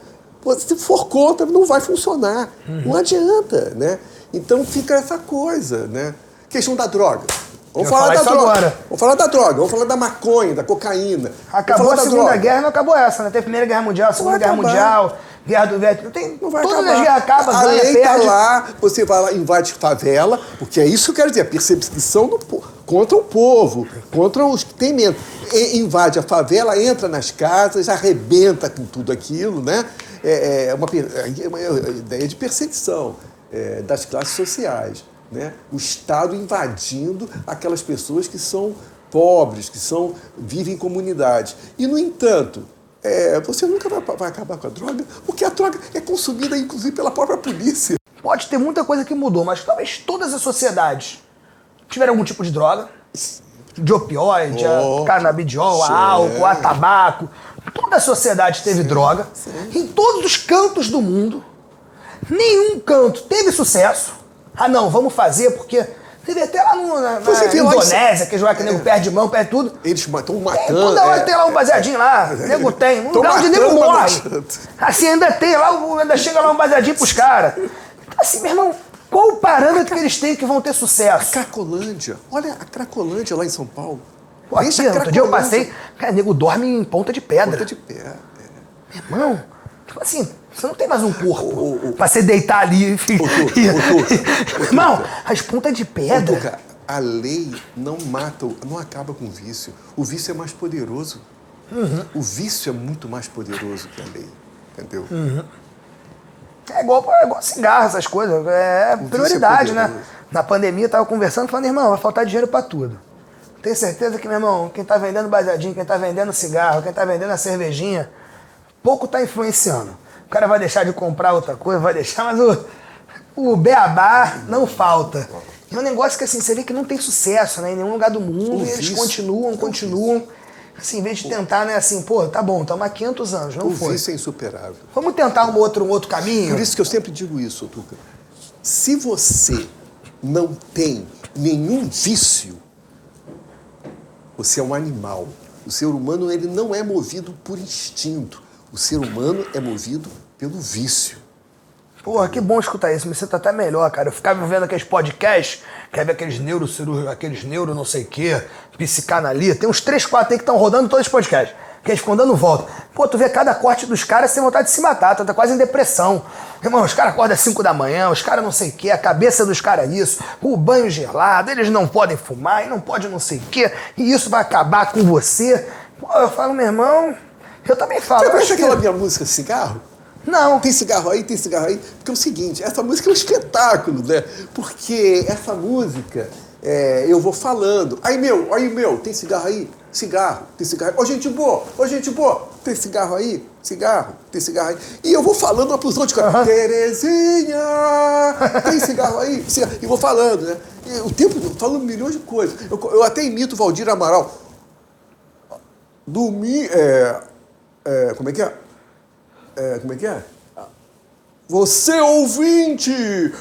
Se for contra, não vai funcionar. Não adianta, né? Então fica essa coisa, né? Questão da droga. Vamos falar da droga. Agora. Vamos falar da droga, vamos falar da maconha, da cocaína. Acabou a Segunda Guerra, não acabou essa, né? Teve a Primeira Guerra Mundial, a Segunda Guerra Mundial, Guerra do Vietnã. Não vai todas as guerras acabam, a ganha, lei perde. Tá lá, você vai lá, invade favela, porque é isso que eu quero dizer, a perseguição contra o povo, contra os que têm medo. Invade a favela, entra nas casas, arrebenta com tudo aquilo, né? É uma ideia de perseguição das classes sociais. Né? O Estado invadindo aquelas pessoas que são pobres, que vivem em comunidades. E, no entanto, você nunca vai acabar com a droga, porque a droga é consumida, inclusive, pela própria polícia. Pode ter muita coisa que mudou, mas talvez todas as sociedades tiveram algum tipo de droga, de opioide, a canabidiol, a álcool, a tabaco. Toda a sociedade teve droga. Em todos os cantos do mundo, nenhum canto teve sucesso. Ah, não, vamos fazer, porque você vê até lá na Indonésia, que o nego perde mão, perde tudo. Eles estão matando. Toda hora tem lá um baseadinho lá, o nego tem. Um lugar onde o nego morre. Assim, ainda tem lá, ainda chega lá um baseadinho pros caras. Então, assim, meu irmão, qual o parâmetro que eles têm que vão ter sucesso? A Cracolândia. Olha a Cracolândia lá em São Paulo. Pô, aqui, outro dia eu passei, cara, o nego dorme em ponta de pedra. Ponta de pedra. Meu irmão, tipo assim, você não tem mais um corpo pra você deitar ali e... Irmão, as pontas de pedra... Tuca, a lei não mata, não acaba com o vício. O vício é mais poderoso. O vício é muito mais poderoso que a lei. Entendeu? É igual cigarro, essas coisas. É prioridade, né? Na pandemia eu tava conversando, falando, irmão, vai faltar dinheiro pra tudo. Tenho certeza que, meu irmão, quem tá vendendo baseadinho, quem tá vendendo cigarro, quem tá vendendo a cervejinha, pouco tá influenciando. O cara vai deixar de comprar outra coisa, vai deixar, mas o beabá não falta. É um negócio que, assim, você vê que não tem sucesso, né? Em nenhum lugar do mundo, e eles continuam. Assim, em vez de tentar, né, assim, pô, tá bom, estamos há 500 anos, não foi. O vício é insuperável. Vamos tentar um outro caminho? Por isso que eu sempre digo isso, Tuca. Se você não tem nenhum vício, você é um animal. O ser humano, ele não é movido por instinto. O ser humano é movido pelo vício. Porra, que bom escutar isso, me sinto até melhor, cara. Eu ficava vendo aqueles podcasts, quer ver aqueles neurocirurgiões, aqueles neuro não sei o quê, psicanalista. Tem uns 3, 4 aí que estão rodando todos os podcasts, que eles ficam dando volta. Pô, tu vê cada corte dos caras, você tem vontade de se matar, tu tá quase em depressão. Irmão, os caras acordam às 5 da manhã, os caras não sei o quê, a cabeça dos caras é isso, o banho gelado, eles não podem fumar, e não pode não sei o quê, e isso vai acabar com você. Pô, eu falo, meu irmão, eu também falo. Você conhece aquela minha música Cigarro? Não. Tem cigarro aí? Tem cigarro aí? Porque é o seguinte, essa música é um espetáculo, né? Porque essa música, eu vou falando. Aí, meu, tem cigarro aí? Cigarro, tem cigarro aí. Ô, gente boa, tem cigarro aí? Cigarro, tem cigarro aí. E eu vou falando uma porção de coisa. Terezinha, tem cigarro aí? Cigarro. E vou falando, né? E o tempo, falando milhões de coisas. Eu até imito o Valdir Amaral. Como é que é? Como é que é? Você, ouvinte,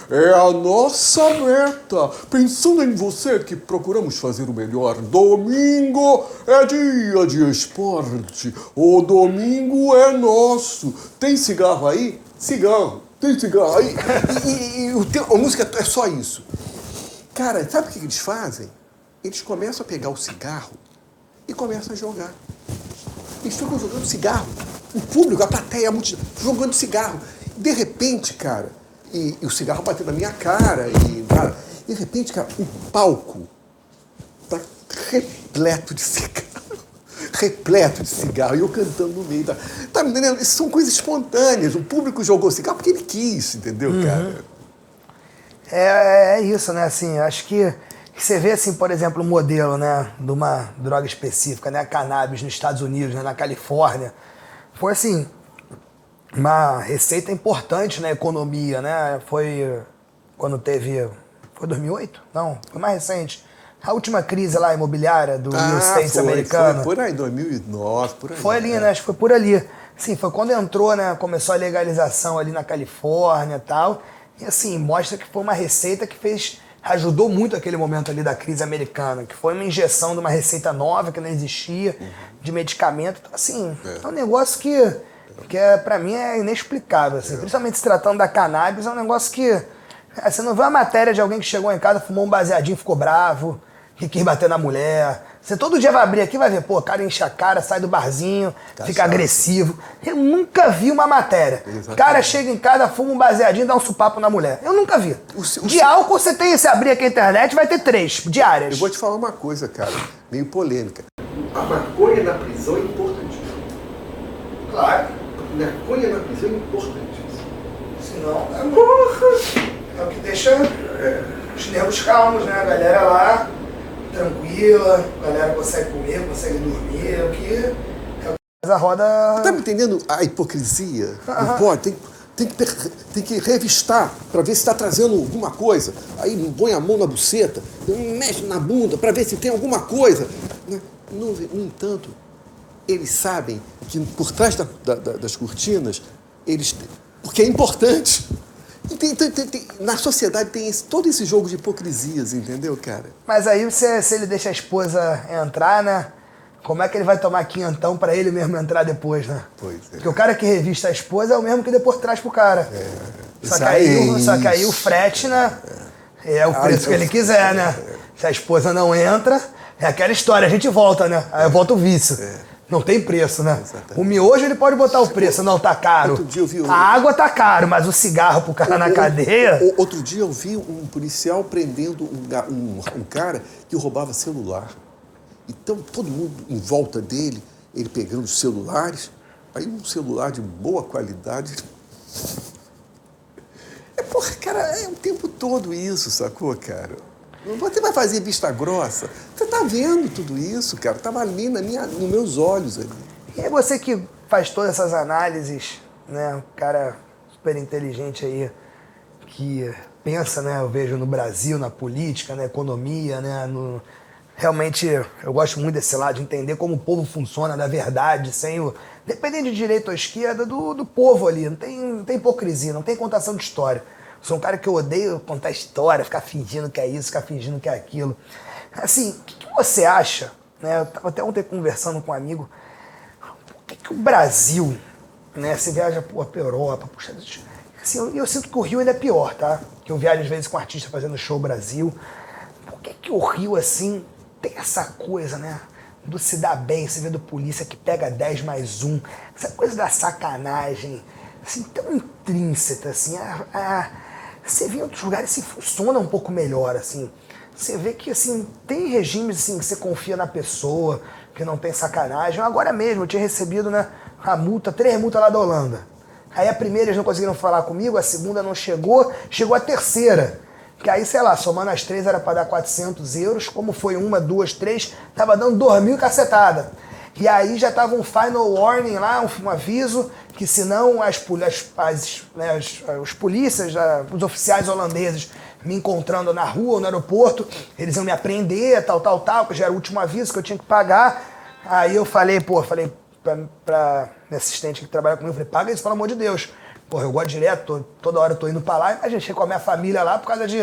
é a nossa meta. Pensando em você que procuramos fazer o melhor. Domingo é dia de esporte. O domingo é nosso. Tem cigarro aí? Cigarro. Tem cigarro aí? A música é só isso. Cara, sabe o que eles fazem? Eles começam a pegar o cigarro e começam a jogar. Eles ficam jogando cigarro. O público, a plateia, a multidão, jogando cigarro. De repente, cara, e o cigarro bateu na minha cara, cara, de repente, cara, o palco tá repleto de cigarro. Repleto de cigarro. E eu cantando no meio da... Tá me entendendo? Isso são coisas espontâneas. O público jogou cigarro porque ele quis, entendeu, cara? É isso, né? Assim, acho que você vê, assim, por exemplo, um modelo, né, de uma droga específica, né, a cannabis nos Estados Unidos, né, na Califórnia. Foi, assim, uma receita importante na economia, né? Foi quando teve... Foi 2008? Não, foi mais recente. A última crise lá imobiliária do real estate americano. Foi por aí, 2009, por aí. Foi ali, né? Acho que foi por ali. Sim, foi quando entrou, né? Começou a legalização ali na Califórnia e tal. E assim, mostra que foi uma receita que ajudou muito aquele momento ali da crise americana, que foi uma injeção de uma receita nova que não existia, de medicamento. Então, assim, é um negócio que pra mim é inexplicável, assim. Principalmente se tratando da cannabis, é um negócio que... Você não vê uma matéria de alguém que chegou em casa, fumou um baseadinho, ficou bravo, que quis bater na mulher. Você todo dia vai abrir aqui e vai ver, pô, o cara enche a cara, sai do barzinho, fica agressivo. Eu nunca vi uma matéria. O cara chega em casa, fuma um baseadinho e dá um supapo na mulher. Eu nunca vi. De álcool você tem, se abrir aqui a internet, vai ter 3 diárias. Eu vou te falar uma coisa, cara, meio polêmica. A maconha na prisão é importantíssima. Claro. A maconha na prisão é importantíssima. Senão, é o que deixa os nervos calmos, né? A galera lá, tranquila, a galera consegue comer, consegue dormir, o que faz a roda... Tá me entendendo a hipocrisia? Não pode, tem que revistar para ver se está trazendo alguma coisa. Aí põe a mão na buceta, mexe na bunda para ver se tem alguma coisa. No entanto, eles sabem que por trás das cortinas, porque é importante. Na sociedade tem todo esse jogo de hipocrisias, entendeu, cara? Mas aí, se ele deixa a esposa entrar, né? Como é que ele vai tomar quinhentão pra ele mesmo entrar depois, né? Pois é. Porque o cara que revista a esposa é o mesmo que depois traz pro cara. Só que aí o frete, né? É o preço que ele quiser, né? Se a esposa não entra, é aquela história, a gente volta, né? Aí volta o vício. Não tem preço, né? Exatamente. O miojo ele pode botar o preço, não, tá caro. Outro dia eu vi a água tá caro, mas o cigarro pro cara na cadeia... Outro dia eu vi um policial prendendo um cara que roubava celular. Então todo mundo em volta dele, ele pegando os celulares, aí um celular de boa qualidade. Porra, cara, é o tempo todo isso, sacou, cara? Você vai fazer vista grossa? Você tá vendo tudo isso, cara? Tava ali nos meus olhos ali. E é você que faz todas essas análises, né? Um cara super inteligente aí, que pensa, né? Eu vejo no Brasil, na política, na economia, né? Realmente, eu gosto muito desse lado, de entender como o povo funciona, da verdade, dependendo de direita ou esquerda, do povo ali. Não tem hipocrisia, não tem contação de história. Sou um cara que eu odeio contar história, ficar fingindo que é isso, ficar fingindo que é aquilo. Assim, o que você acha, né? Eu estava até ontem conversando com um amigo, por que o Brasil, né? Você viaja pra Europa, puxa, assim, eu sinto que o Rio ainda é pior, tá? Que eu viajo às vezes com artista fazendo show Brasil. Por que o Rio, assim, tem essa coisa, né? Do se dar bem, você vê do polícia que pega 10 mais 1, essa coisa da sacanagem, assim, tão intrínseca, assim, você vê em outros lugares se funciona um pouco melhor, assim. Você vê que, assim, tem regimes, assim, que você confia na pessoa, que não tem sacanagem. Agora mesmo, eu tinha recebido, né, a multa, 3 multas lá da Holanda. Aí a primeira eles não conseguiram falar comigo, a segunda não chegou, chegou a terceira. Que aí, sei lá, somando as 3 era pra dar 400 euros, como foi 1, 2, 3, tava dando 2.000 cacetada. E aí já tava um final warning lá, um aviso, que senão os polícias, os oficiais holandeses me encontrando na rua ou no aeroporto, eles iam me apreender, tal, que já era o último aviso que eu tinha que pagar. Aí eu falei pra minha assistente que trabalha comigo, falei, paga isso, pelo amor de Deus. Porra, eu gosto direto, toda hora eu tô indo pra lá, mas a gente chega com a minha família lá por causa de,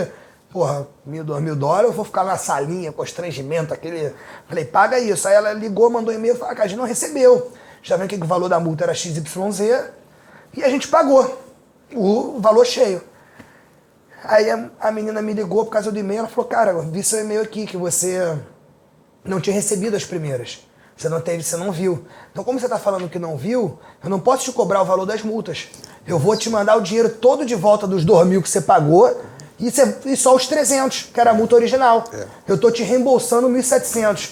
$1.000, $2.000, eu vou ficar na salinha, constrangimento, aquele... Falei, paga isso. Aí ela ligou, mandou um e-mail, falou que a gente não recebeu. Já vendo que o valor da multa era XYZ, e a gente pagou o valor cheio. Aí a menina me ligou por causa do e-mail, ela falou, cara, eu vi seu e-mail aqui, que você não tinha recebido as primeiras. Você não viu. Então, como você tá falando que não viu, eu não posso te cobrar o valor das multas. Eu vou te mandar o dinheiro todo de volta dos 2.000 que você pagou e só os 300, que era a multa original. Eu tô te reembolsando 1.700.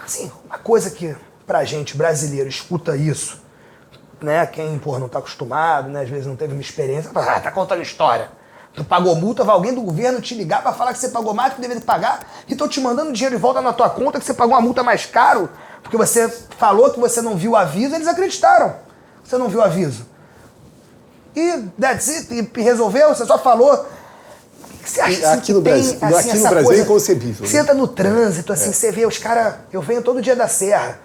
Assim, uma coisa que pra gente brasileiro escuta isso, né? Quem, não tá acostumado, né? Às vezes não teve uma experiência, fala, tá contando história. Tu pagou multa, vai alguém do governo te ligar pra falar que você pagou mais do que deveria pagar e tô te mandando dinheiro de volta na tua conta que você pagou uma multa mais caro porque você falou que você não viu o aviso, eles acreditaram. Você não viu o aviso. E that's it, e resolveu, você só falou. O que Você acha assim, aqui no Brasil, tem, assim, aqui no essa Brasil coisa, é inconcebível. Você entra no trânsito, assim, você vê os caras... Eu venho todo dia da Serra.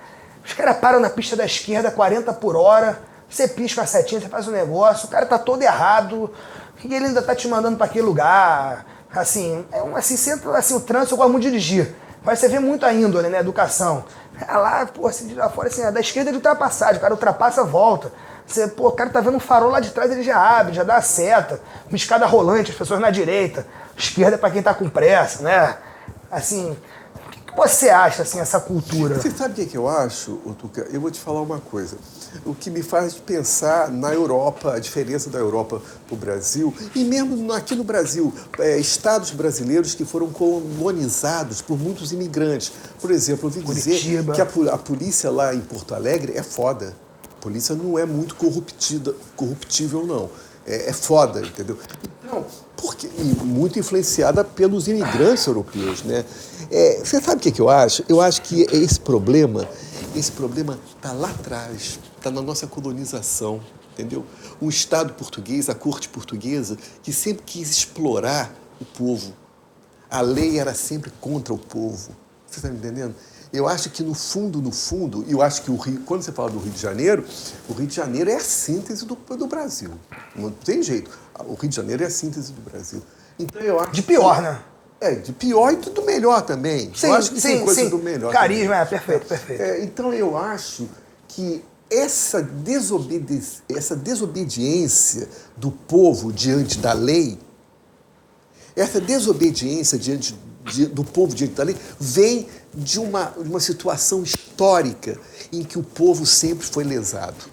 Os caras param na pista da esquerda, 40 por hora. Você pisca a setinha, você faz um negócio. O cara tá todo errado. E ele ainda tá te mandando pra aquele lugar. Assim, você entra, assim, o trânsito, eu gosto muito de dirigir. Mas você vê muito a índole, né? Educação. Lá, pô, assim, de lá fora, assim, da esquerda é de ultrapassagem. O cara ultrapassa, volta. Você, pô, o cara tá vendo um farol lá de trás, ele já abre, já dá a seta. Uma escada rolante, as pessoas na direita. Esquerda é pra quem tá com pressa, né? Assim, o que você acha, assim, essa cultura? Você sabe o que eu acho, Tuca? Eu vou te falar uma coisa. O que me faz pensar na Europa, a diferença da Europa para o Brasil, e mesmo aqui no Brasil, estados brasileiros que foram colonizados por muitos imigrantes. Por exemplo, eu ouvi dizer que a polícia lá em Porto Alegre é foda. A polícia não é muito corruptível, não. É foda, entendeu? Então, porque, e muito influenciada pelos imigrantes europeus, né? Você sabe o que eu acho? Eu acho que esse problema está lá atrás, está na nossa colonização, entendeu? O Estado português, a corte portuguesa, que sempre quis explorar o povo. A lei era sempre contra o povo. Você está me entendendo? Eu acho que no fundo, e eu acho que o Rio, quando você fala do Rio de Janeiro, o Rio de Janeiro é a síntese do Brasil. Não tem jeito. O Rio de Janeiro é a síntese do Brasil. Então eu acho de pior, né? De pior e tudo melhor também. Sim, eu acho que sim, tem coisa sim. do melhor. Carisma, perfeito, perfeito. Então eu acho que essa desobediência do povo diante da lei, essa desobediência do povo diante da lei, vem de uma situação histórica em que o povo sempre foi lesado.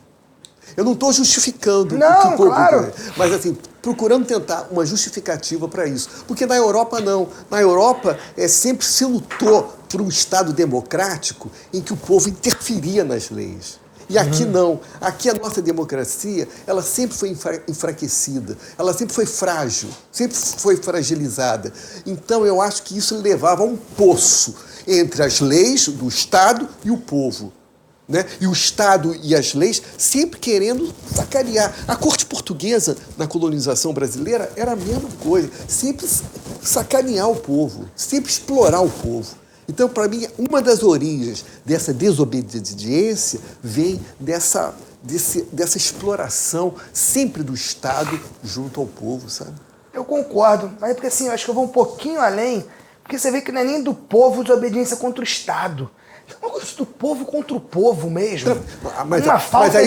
Eu não estou justificando o que o povo... Claro. Mas, assim, procurando tentar uma justificativa para isso. Porque na Europa, não. Na Europa, sempre se lutou por um Estado democrático em que o povo interferia nas leis. E aqui não. Aqui a nossa democracia, ela sempre foi enfraquecida, ela sempre foi frágil, sempre foi fragilizada. Então eu acho que isso levava a um poço entre as leis do Estado e o povo. Né? E o Estado e as leis sempre querendo sacanear. A corte portuguesa, na colonização brasileira, era a mesma coisa. Sempre sacanear o povo, sempre explorar o povo. Então, para mim, uma das origens dessa desobediência vem dessa exploração sempre do Estado junto ao povo, sabe? Eu concordo, mas porque assim, eu acho que eu vou um pouquinho além, porque você vê que não é nem do povo desobediência contra o Estado. É uma coisa do povo contra o povo mesmo. Uma falta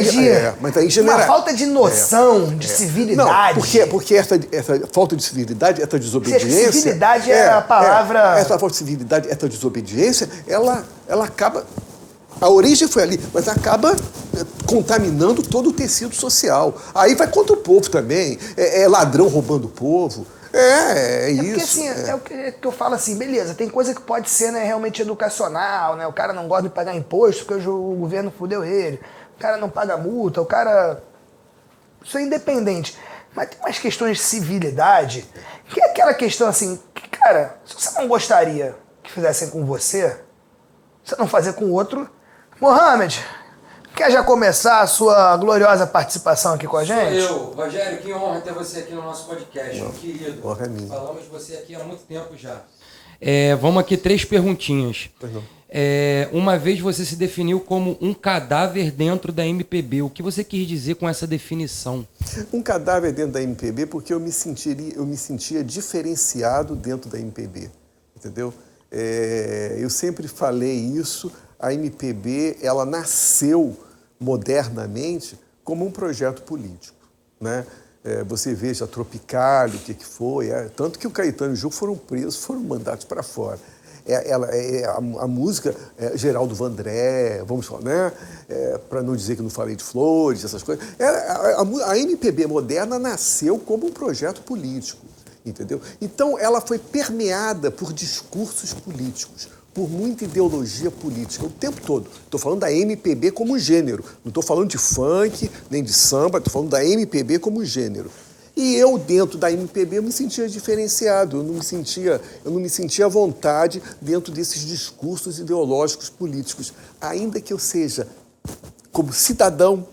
de noção, de civilidade. Não, porque essa falta de civilidade, essa desobediência... Civilidade é a palavra... Essa falta de civilidade, essa desobediência, ela acaba... A origem foi ali, mas acaba contaminando todo o tecido social. Aí vai contra o povo também. É ladrão roubando o povo. Isso. Porque assim, é o que eu falo assim, beleza, tem coisa que pode ser, né, realmente educacional, né? O cara não gosta de pagar imposto porque o governo fudeu ele. O cara não paga multa, o cara... Isso é independente. Mas tem umas questões de civilidade, que é aquela questão assim, que, cara, se você não gostaria que fizessem com você não fazer com o outro... Mohamed, quer já começar a sua gloriosa participação aqui com a gente? Sou eu. Rogério, que honra ter você aqui no nosso podcast, meu querido. Honra minha. Falamos de você aqui há muito tempo já. Vamos aqui 3 perguntinhas. Uma vez você se definiu como um cadáver dentro da MPB. O que você quis dizer com essa definição? Um cadáver dentro da MPB porque eu me sentia diferenciado dentro da MPB, entendeu? Eu sempre falei isso. A MPB, ela nasceu modernamente como um projeto político, né? Você veja a Tropicália, o que foi, tanto que o Caetano e o Gil foram presos, foram mandados para fora. A música, Geraldo Vandré, vamos falar, né? Para não dizer que não falei de Flores, essas coisas. A MPB moderna nasceu como um projeto político, entendeu? Então, ela foi permeada por discursos políticos, por muita ideologia política, o tempo todo. Estou falando da MPB como gênero. Não estou falando de funk, nem de samba, estou falando da MPB como gênero. E eu, dentro da MPB, eu me sentia diferenciado, eu não me sentia à vontade dentro desses discursos ideológicos políticos, ainda que eu seja, como cidadão,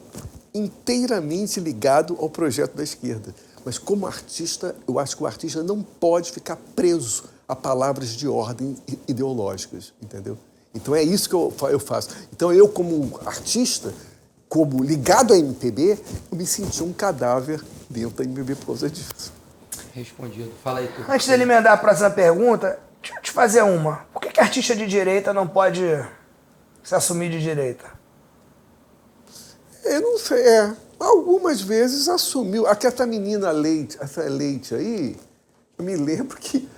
inteiramente ligado ao projeto da esquerda. Mas como artista, eu acho que o artista não pode ficar preso a palavras de ordem ideológicas, entendeu? Então é isso que eu faço. Então eu, como artista, como ligado à MPB, eu me senti um cadáver dentro da MPB por causa disso. Respondido. Fala aí, tu. Antes de ele emendar a próxima pergunta, deixa eu te fazer uma. Por que artista de direita não pode se assumir de direita? Eu não sei, algumas vezes assumiu. Essa menina Leite, essa Leite aí, eu me lembro que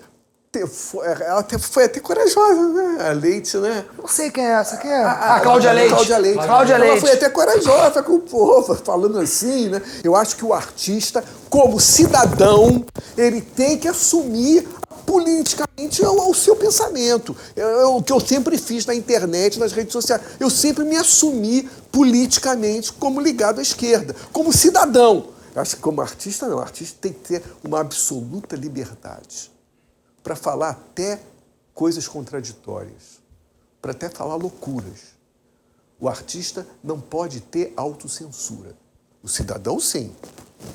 ela foi até corajosa, né? A Leite, né? Não sei quem é essa. Quem é? Cláudia Leite. Cláudia Leite. Cláudia Ela Leite. foi até corajosa com o povo, falando assim, né? Eu acho que o artista, como cidadão, ele tem que assumir politicamente o seu pensamento. O que eu sempre fiz na internet, nas redes sociais. Eu sempre me assumi politicamente como ligado à esquerda, como cidadão. Eu acho que como artista, não. O artista tem que ter uma absoluta liberdade para falar até coisas contraditórias, para até falar loucuras. O artista não pode ter autocensura. O cidadão, sim.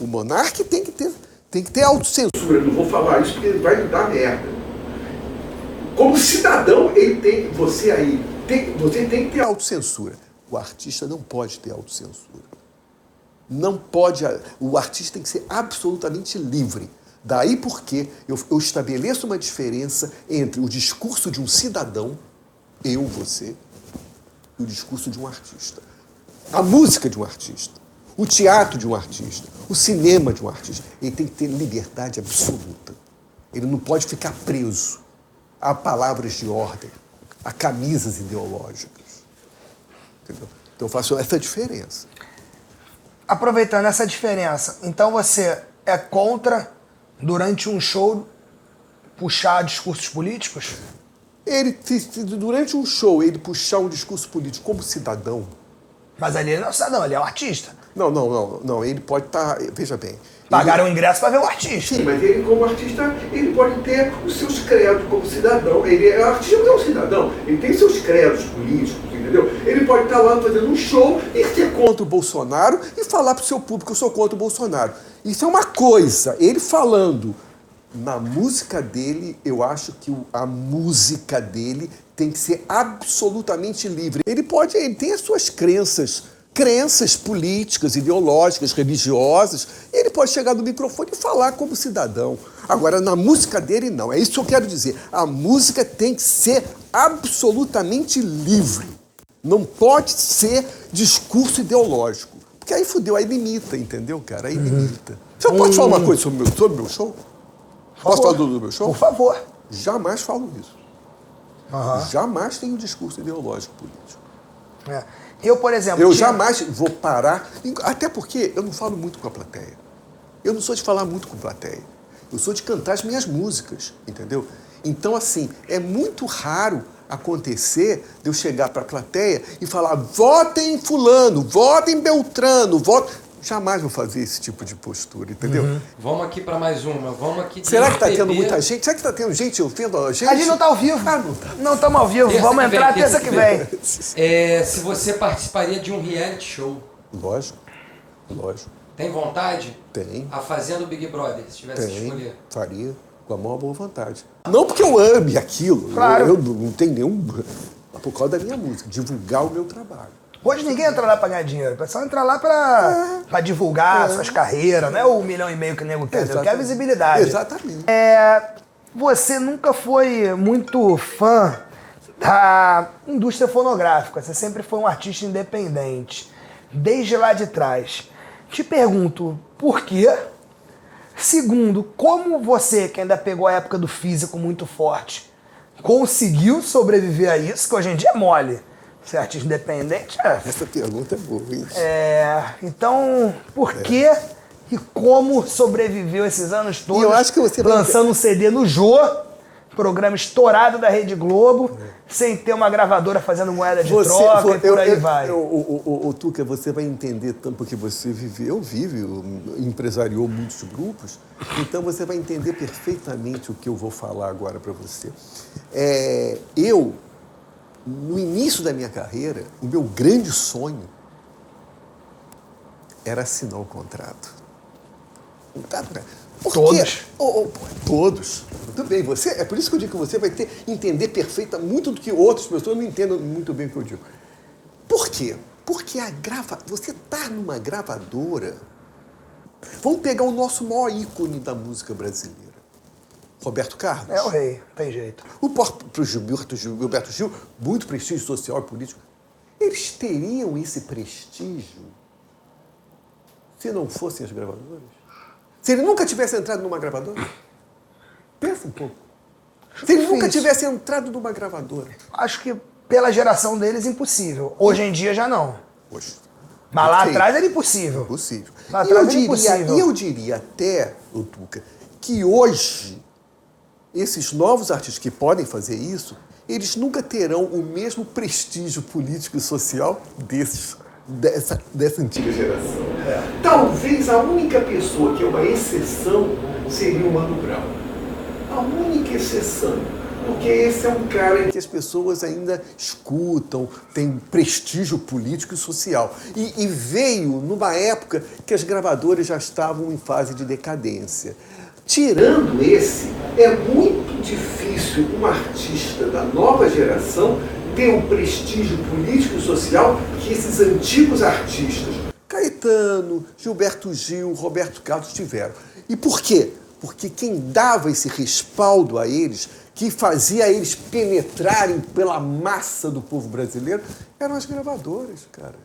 O monarca tem que ter autocensura. Eu não vou falar isso porque ele vai me dar merda. Como cidadão, você tem que ter autocensura. O artista não pode ter autocensura. Não pode. O artista tem que ser absolutamente livre. Daí porque eu estabeleço uma diferença entre o discurso de um cidadão, você, e o discurso de um artista. A música de um artista, o teatro de um artista, o cinema de um artista. Ele tem que ter liberdade absoluta. Ele não pode ficar preso a palavras de ordem, a camisas ideológicas. Entendeu? Então eu faço essa diferença. Aproveitando essa diferença, então você é contra, durante um show, puxar discursos políticos? Se durante um show ele puxar um discurso político como cidadão... Mas ali ele não é um cidadão, ele é um artista. Não, ele pode estar... Veja bem... Pagaram o ingresso para ver o artista. Sim, mas ele como artista, ele pode ter os seus credos como cidadão. Ele é artista, mas é um cidadão. Ele tem seus credos políticos, entendeu? Ele pode estar lá fazendo um show e ser contra o Bolsonaro e falar para o seu público, eu sou contra o Bolsonaro. Isso é uma coisa. Ele falando na música dele, eu acho que a música dele tem que ser absolutamente livre. Ele tem as suas crenças políticas, ideológicas, religiosas. Ele pode chegar no microfone e falar como cidadão. Agora, na música dele, não. É isso que eu quero dizer. A música tem que ser absolutamente livre. Não pode ser discurso ideológico. Porque aí fudeu, aí limita, entendeu, cara? Aí limita. Você pode falar uma coisa sobre o meu show? Posso falar do meu show? Por favor. Jamais falo isso. Jamais tenho um discurso ideológico político. Eu, por exemplo... Eu jamais vou parar... Até porque eu não falo muito com a plateia. Eu não sou de falar muito com a plateia. Eu sou de cantar as minhas músicas, entendeu? Então, assim, é muito raro acontecer de eu chegar para a plateia e falar votem em fulano, votem em Beltrano, votem... Jamais vou fazer esse tipo de postura, entendeu? Vamos aqui para mais uma. Vamos aqui. Será que está tendo muita gente? Será que está tendo gente ouvindo a gente? A gente não está ao vivo. Não estamos ao vivo. Vamos entrar terça que vem. Se você participaria de um reality show. Lógico. Tem vontade? Tem. A Fazenda do Big Brother, se tivesse que escolher. Faria, com a maior boa vontade. Não porque eu ame aquilo. Claro. Eu não tenho nenhum... Por causa da minha música. Divulgar o meu trabalho. Hoje ninguém entra lá pra ganhar dinheiro. O pessoal entra lá pra divulgar suas carreiras. Não é o 1,5 milhão que o nego quer. Quer visibilidade. Exatamente. Você nunca foi muito fã da indústria fonográfica. Você sempre foi um artista independente. Desde lá de trás. Te pergunto, por quê? Segundo, como você, que ainda pegou a época do físico muito forte, conseguiu sobreviver a isso, que hoje em dia é mole. Ser artista independente Essa pergunta é boa, hein? Então, por que e como sobreviveu esses anos todos? E eu acho que você lançando um CD no Jô, programa estourado da Rede Globo, sem ter uma gravadora fazendo moeda de troca e por aí vai. Tuca, você vai entender tanto porque você empresariou muitos grupos, então você vai entender perfeitamente o que eu vou falar agora para você. No início da minha carreira, o meu grande sonho era assinar o contrato. Por Todos? quê? Todos. Tudo bem, você, é por isso que eu digo que você vai entender perfeita muito do que outras pessoas não entendem muito bem o que eu digo. Por quê? Porque você tá numa gravadora. Vamos pegar o nosso maior ícone da música brasileira, Roberto Carlos. É o rei, não tem jeito. O próprio Gilberto Gil, muito prestígio social e político. Eles teriam esse prestígio se não fossem as gravadoras? Se ele nunca tivesse entrado numa gravadora? Pensa um pouco. Se ele nunca tivesse entrado numa gravadora. Acho que pela geração deles, impossível. Hoje em dia já não. Hoje. Mas lá Ok. atrás era impossível. Impossível. Lá atrás era impossível. E eu diria até, Tuca, que hoje, esses novos artistas que podem fazer isso, eles nunca terão o mesmo prestígio político e social dessa antiga geração. Talvez a única pessoa que é uma exceção seria o Mano Brown. A única exceção. Porque esse é um cara que as pessoas ainda escutam, tem prestígio político e social. E veio numa época que as gravadoras já estavam em fase de decadência. Tirando esse, é muito difícil um artista da nova geração ter o prestígio político e social que esses antigos artistas, Caetano, Gilberto Gil, Roberto Carlos, tiveram. E por quê? Porque quem dava esse respaldo a eles, que fazia eles penetrarem pela massa do povo brasileiro, eram as gravadoras, cara.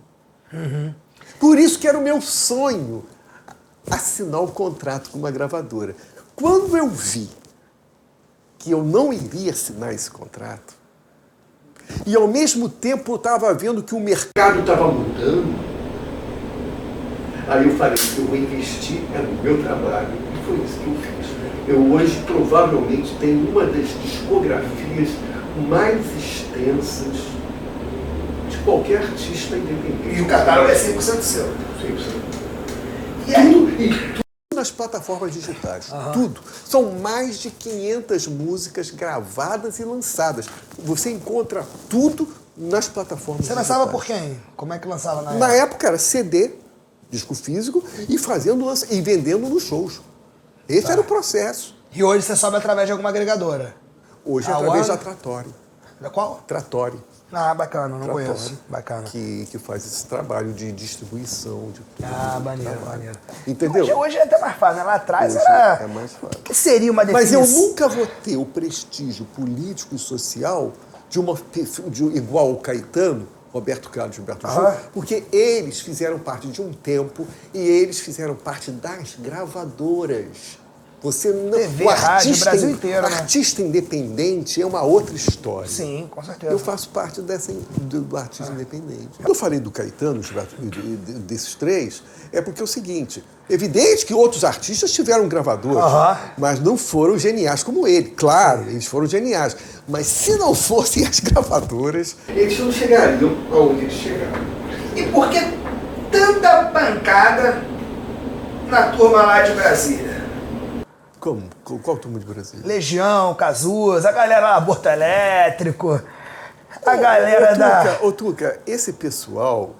Uhum. Por isso que era o meu sonho assinar um contrato com uma gravadora. Quando eu vi que eu não iria assinar esse contrato, e ao mesmo tempo eu estava vendo que o mercado estava mudando, aí eu falei, eu vou investir no meu trabalho. E foi isso que eu fiz. Eu hoje provavelmente tenho uma das discografias mais extensas de qualquer artista independente. E o catálogo é 100% seu. 100%. Tudo nas plataformas digitais. Tudo. São mais de 500 músicas gravadas e lançadas. Você encontra tudo nas plataformas Você digitais. lançava por quem? Como é que lançava na época? Na época era CD, disco físico, e e vendendo nos shows. Esse era o processo. E hoje você sobe através de alguma agregadora? Hoje A através One? da Trattori. Da qual? Trattori. Ah, bacana, não Trattori, conheço. Bacana. Que faz esse trabalho de distribuição. Maneiro, maneiro. Entendeu? Hoje é até mais fácil, né? Lá atrás Hoje era... é mais fácil. O que seria uma Mas definição? eu nunca vou ter o prestígio político e social igual ao Caetano, Roberto Carlos e Gilberto Gil, porque eles fizeram parte de um tempo e eles fizeram parte das gravadoras. Você não, TV, rádio, Brasil inteiro, né? artista independente é uma outra história. Sim, com certeza. Eu faço parte do artista independente. Quando eu falei do Caetano, desses três, é porque é o seguinte, evidente que outros artistas tiveram gravadores, mas não foram geniais como ele. Claro, eles foram geniais. Mas se não fossem as gravadoras, eles não chegariam aonde eles chegaram. E por que tanta pancada na turma lá de Brasília? Como? Qual turma de Brasília? Legião, Cazuza, a galera lá, Aborto Elétrico, a galera Ô, Tuca, esse pessoal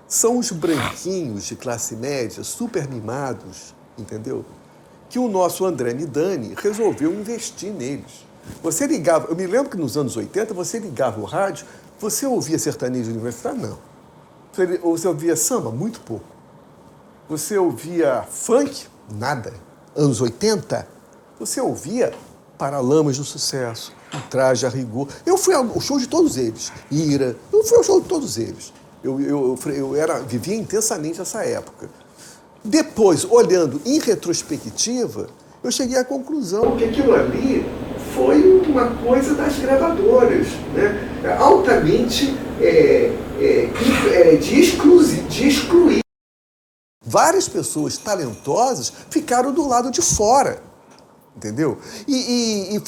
são os branquinhos de classe média, super mimados, entendeu? Que o nosso André Midani resolveu investir neles. Você ligava, eu me lembro que nos anos 80, você ligava o rádio, você ouvia sertanejo universitário? Não. Você ouvia samba? Muito pouco. Você ouvia funk? Nada. Anos 80, você ouvia Paralamas do Sucesso, O Traje a Rigor. Eu fui ao show de todos eles. Ira, eu fui ao show de todos eles. Vivia intensamente essa época. Depois, olhando em retrospectiva, eu cheguei à conclusão que aquilo ali foi uma coisa das gravadoras, né? Altamente de excluir. Várias pessoas talentosas ficaram do lado de fora, entendeu? E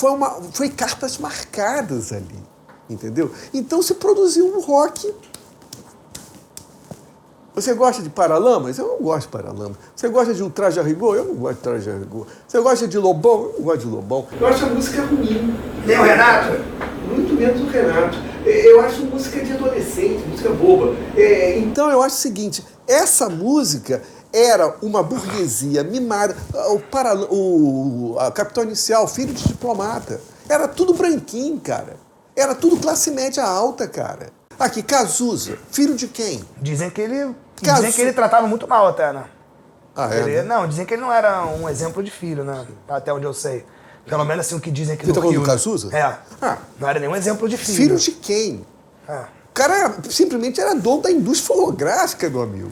foi cartas marcadas ali, entendeu? Então se produziu um rock. Você gosta de Paralamas? Eu não gosto de Paralamas. Você gosta de Um Traje a Rigor? Eu não gosto de Traje a Rigor. Você gosta de Lobão? Eu não gosto de Lobão. Eu acho a música ruim. Nem o Renato? Muito menos o Renato. Eu acho música de adolescente, música boba. Então eu acho o seguinte, essa música, era uma burguesia mimada. A Capital Inicial, filho de diplomata. Era tudo branquinho, cara. Era tudo classe média alta, cara. Aqui, Cazuza, filho de quem? Dizem que ele tratava muito mal até, né? Ah, é? Ele, não, dizem que ele não era um exemplo de filho, né? Até onde eu sei. Pelo menos assim o que dizem aqui Você no tá falando Rio. do Cazuza? É. Ah. Não era nenhum exemplo de filho. Filho de quem? É. O cara simplesmente era dono da indústria fonográfica, meu amigo.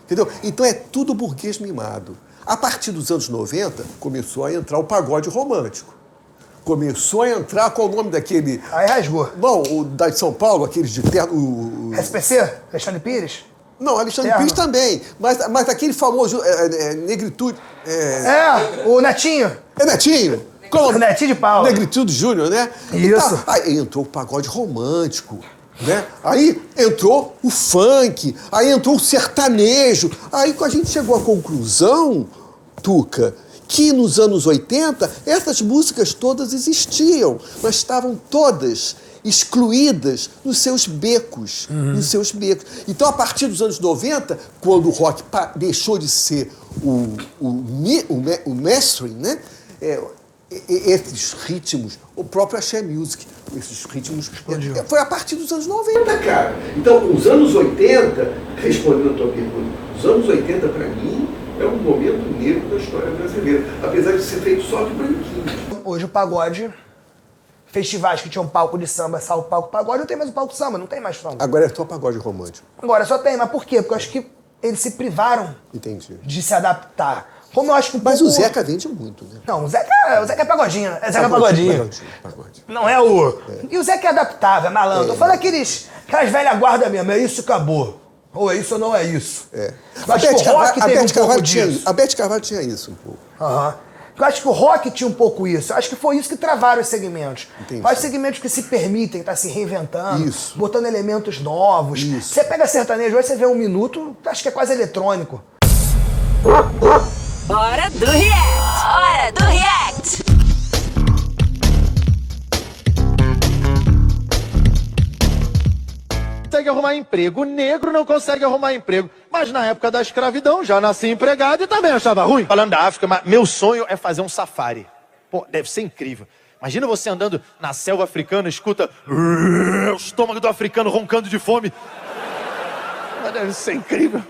Entendeu? Então é tudo burguês mimado. A partir dos anos 90, começou a entrar o pagode romântico. Começou a entrar, qual o nome daquele... Aí rasgou. Bom, o da de São Paulo, aqueles de terno... SPC? Alexandre Pires? Não, Alexandre Terno. Pires também. Mas aquele famoso Negritude... O Netinho. É Netinho? Como? Netinho de Paula. Negritude Júnior, né? Isso. Aí entrou o pagode romântico, né? Aí entrou o funk, aí entrou o sertanejo. Aí a gente chegou à conclusão, Tuca, que nos anos 80 essas músicas todas existiam, mas estavam todas excluídas nos seus becos, Então, a partir dos anos 90, quando o rock deixou de ser o mainstream, né? Esses ritmos, o próprio Axé Music, esses ritmos, foi a partir dos anos 90, cara. Então, os anos 80, respondendo a tua pergunta, os anos 80, para mim, é um momento negro da história brasileira, apesar de ser feito só de branquinho. Hoje o pagode, festivais que tinham palco de samba, o palco pagode, não tem mais o palco samba, não tem mais samba. Agora é só pagode romântico. Agora só tem, mas por quê? Porque eu acho que eles se privaram Entendi. de se adaptar. Como eu acho que Mas o Zeca vende muito, né? Não, o Zeca é pagodinho, né? Zeca é pagodinho. Pagode. Não é o... E o Zeca é adaptável, é malandro. Eu falo aquelas velhas guardas mesmo, é isso e acabou. Ou é isso ou não é isso. Eu acho que o rock teve um pouco disso. A Beth Carvalho tinha isso um pouco. Eu acho que o rock tinha um pouco isso. Eu acho que foi isso que travaram os segmentos. Entendi. Os segmentos que se permitem estar se reinventando, Isso. botando elementos novos. Isso. Você pega sertanejo, hoje você vê um minuto, acho que é quase eletrônico. Hora do React! Hora do React! Consegue arrumar emprego. O negro não consegue arrumar emprego. Mas na época da escravidão, já nasci empregado e também achava ruim. Falando da África, mas meu sonho é fazer um safari. Pô, deve ser incrível. Imagina você andando na selva africana, escuta o estômago do africano roncando de fome. Mas deve ser incrível.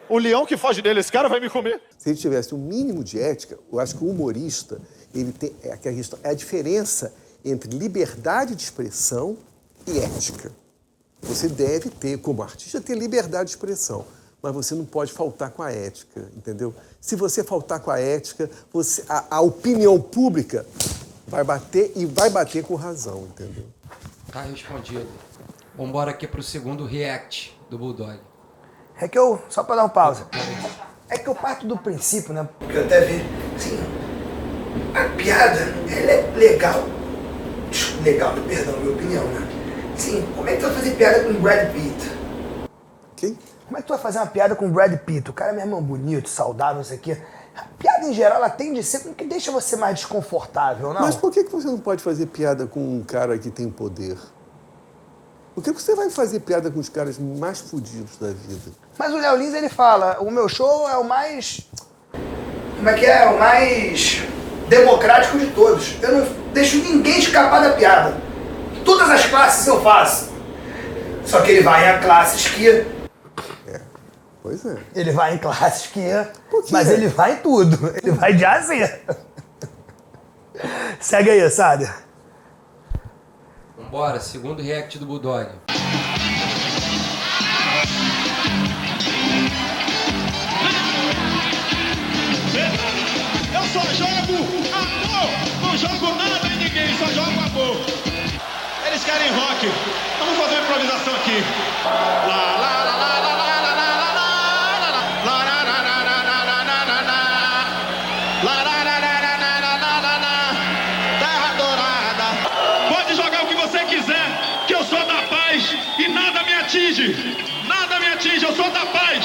O leão que foge dele, esse cara vai me comer. Se ele tivesse um mínimo de ética, eu acho que o humorista, ele tem é a diferença entre liberdade de expressão e ética. Você deve ter, como artista, ter liberdade de expressão, mas você não pode faltar com a ética, entendeu? Se você faltar com a ética, a opinião pública vai bater e vai bater com razão, entendeu? Tá respondido. Vambora aqui pro segundo react do Bulldog. É que eu, só pra dar uma pausa, é que eu parto do princípio, né? Porque eu até vi, assim, a piada, ela é legal. Legal, perdão, minha opinião, né? Sim, como é que tu vai fazer piada com o Brad Pitt? Quem? Como é que tu vai fazer uma piada com o Brad Pitt? O cara é mesmo bonito, saudável, não sei o quê. A piada, em geral, ela tende a ser com que deixa você mais desconfortável, não? Mas por que você não pode fazer piada com um cara que tem poder? Por que você vai fazer piada com os caras mais fodidos da vida? Mas o Léo Lins, ele fala, o meu show é o mais... Como é que é? O mais democrático de todos. Eu não deixo ninguém escapar da piada. Todas as classes eu faço. Só que ele vai em classes que... Pois é. Ele vai em classes que... Por quê? Mas ele vai em tudo. Ele vai de A a Z. Segue aí, Sádia. Vambora, segundo react do Bulldog. Eu só jogo amor, não jogo nada em ninguém, só jogo amor. Eles querem rock, vamos fazer uma improvisação aqui. Lá, lá, lá, lá, lá, lá, lá, lá, lá, lá, lá, lá, lá, lá, lá, lá, lá, lá, lá, lá. Lá, lá, lá, lá, lá, lá, lá, lá, lá, lá. Terra dourada. Pode jogar o que você quiser, que eu sou da paz e nada me atinge. Nada me atinge, eu sou da paz.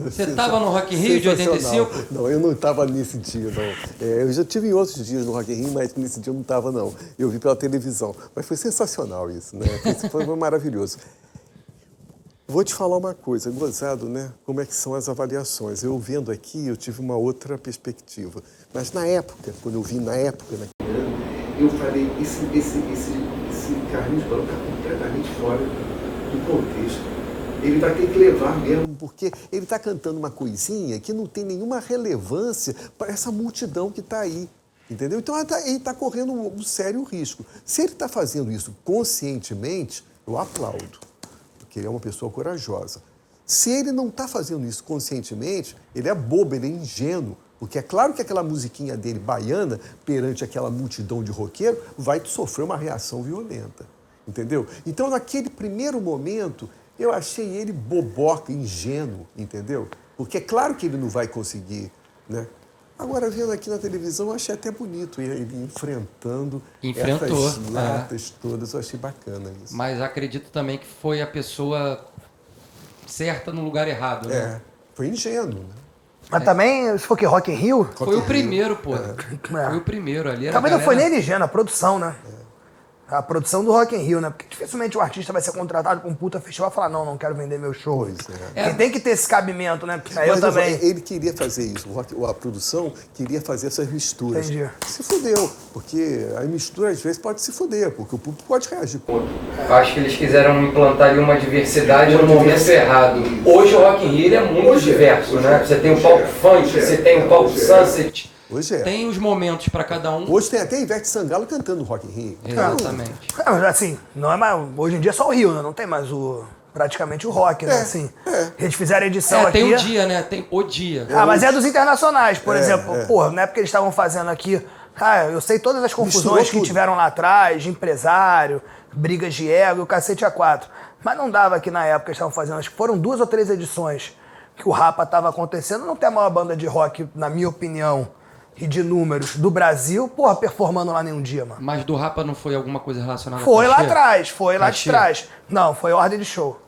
Você tava no Rock in Rio de 85? Não, eu não estava nesse dia, não. Eu já tive em outros dias no Rock in Rio, mas nesse dia eu não estava, não. Eu vi pela televisão. Mas foi sensacional isso, né? Foi maravilhoso. Vou te falar uma coisa, gozado, né? Como é que são as avaliações. Eu vendo aqui, eu tive uma outra perspectiva. Mas na época, quando eu vi naquele ano, eu falei, esse Carlinhos Brown está completamente fora do contexto. Ele vai ter que levar mesmo, porque ele está cantando uma coisinha que não tem nenhuma relevância para essa multidão que está aí. Entendeu? Então ele está correndo um sério risco. Se ele está fazendo isso conscientemente, eu aplaudo, porque ele é uma pessoa corajosa. Se ele não está fazendo isso conscientemente, ele é bobo, ele é ingênuo. Porque é claro que aquela musiquinha dele, baiana, perante aquela multidão de roqueiro, vai sofrer uma reação violenta. Entendeu? Então, naquele primeiro momento, eu achei ele boboca, ingênuo, entendeu? Porque é claro que ele não vai conseguir, né? Agora, vendo aqui na televisão, eu achei até bonito ele enfrentando essas latas todas. Eu achei bacana isso. Mas acredito também que foi a pessoa certa no lugar errado, né? Foi ingênuo, né? Mas também, se for que Rock in Rio... Foi o primeiro, pô. Foi o primeiro ali. Também não foi nem ingênuo, a produção, né? A produção do Rock in Rio, né? Porque dificilmente o artista vai ser contratado para um puta festival e falar, não quero vender meu show. Porque tem que ter esse cabimento, né? Porque aí eu também... Ele queria fazer isso, a produção queria fazer essas misturas. Entendi. Se fudeu, porque a mistura às vezes pode se fuder, porque o público pode reagir contra. Eu acho que eles quiseram implantar ali uma diversidade no momento errado. Hoje o Rock in Rio é muito diverso, né? Você tem o palco funk, você tem o palco sunset. Hoje é. Tem os momentos para cada um. Hoje tem até Ivete Sangalo cantando Rock in Rio. Exatamente. Assim, não é mais, hoje em dia é só o Rio, né? Não tem mais praticamente o rock, né? Assim, eles fizeram a edição aqui... Tem o dia, né? Tem o dia. Mas é dos internacionais, por exemplo. Porra, na época que eles estavam fazendo aqui... eu sei todas as confusões que tiveram lá atrás, de empresário, brigas de ego, o cacete A4. Mas não dava aqui na época que eles estavam fazendo. Acho que foram 2 ou 3 edições que o Rapa estava acontecendo. Não tem a maior banda de rock, na minha opinião, e de números do Brasil, porra, performando lá nenhum dia, mano. Mas do Rapa não foi alguma coisa relacionada Foi a lá atrás, foi lá de trás. Não, foi ordem de show.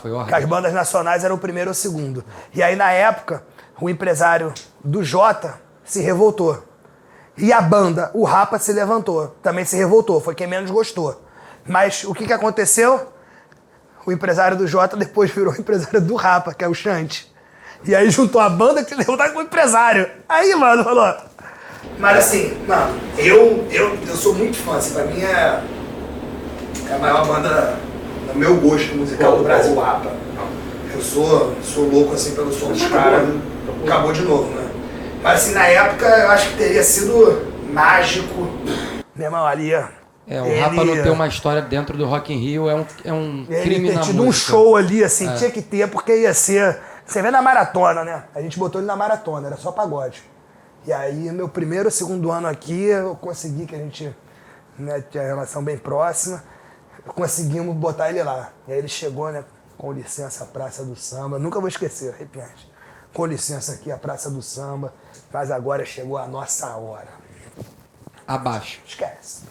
Foi ordem. Porque as bandas nacionais eram o primeiro ou o segundo. E aí, na época, o empresário do Jota se revoltou. E a banda, o Rapa, se levantou. Também se revoltou, foi quem menos gostou. Mas o que aconteceu? O empresário do Jota depois virou o empresário do Rapa, que é o Xande. E aí juntou a banda que se levantou com o empresário. Aí, mano, falou... Mas assim, mano, eu sou muito fã. Assim, pra mim é a maior banda, no meu gosto musical do Brasil, Rapa. Eu sou louco, assim, pelo som dos caras. Acabou de novo, né? Mas assim, na época, eu acho que teria sido mágico. Meu irmão, ali... o Rapa não ter uma história dentro do Rock in Rio é um crime na música. Tido um show ali, assim, tinha que ter, porque ia ser... Você vê na maratona, né? A gente botou ele na maratona, era só pagode. E aí, meu primeiro, segundo ano aqui, eu consegui, que a gente tinha relação bem próxima, conseguimos botar ele lá. E aí ele chegou, né? Com licença, Praça do Samba. Nunca vou esquecer, arrepiante. Com licença aqui, a Praça do Samba. Mas agora chegou a nossa hora. Abaixo. Esquece.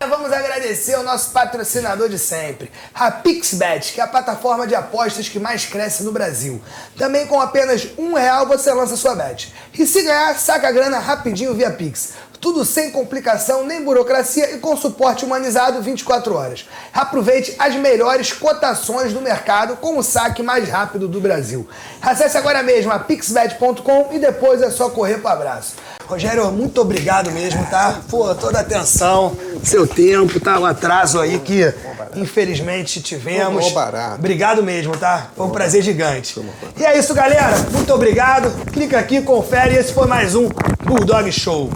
Vamos agradecer ao nosso patrocinador de sempre, a PixBet, que é a plataforma de apostas que mais cresce no Brasil. Também com apenas R$1 você lança sua bet. E se ganhar, saca a grana rapidinho via Pix. Tudo sem complicação nem burocracia e com suporte humanizado 24 horas. Aproveite as melhores cotações do mercado com o saque mais rápido do Brasil. Acesse agora mesmo a pixbet.com e depois é só correr pro abraço. Rogério, muito obrigado mesmo, tá? Pô, toda a atenção, seu tempo, tá? O atraso aí que infelizmente tivemos. Obrigado mesmo, tá? Foi um prazer gigante. E é isso, galera. Muito obrigado. Clica aqui, confere. Esse foi mais um Bulldog Show.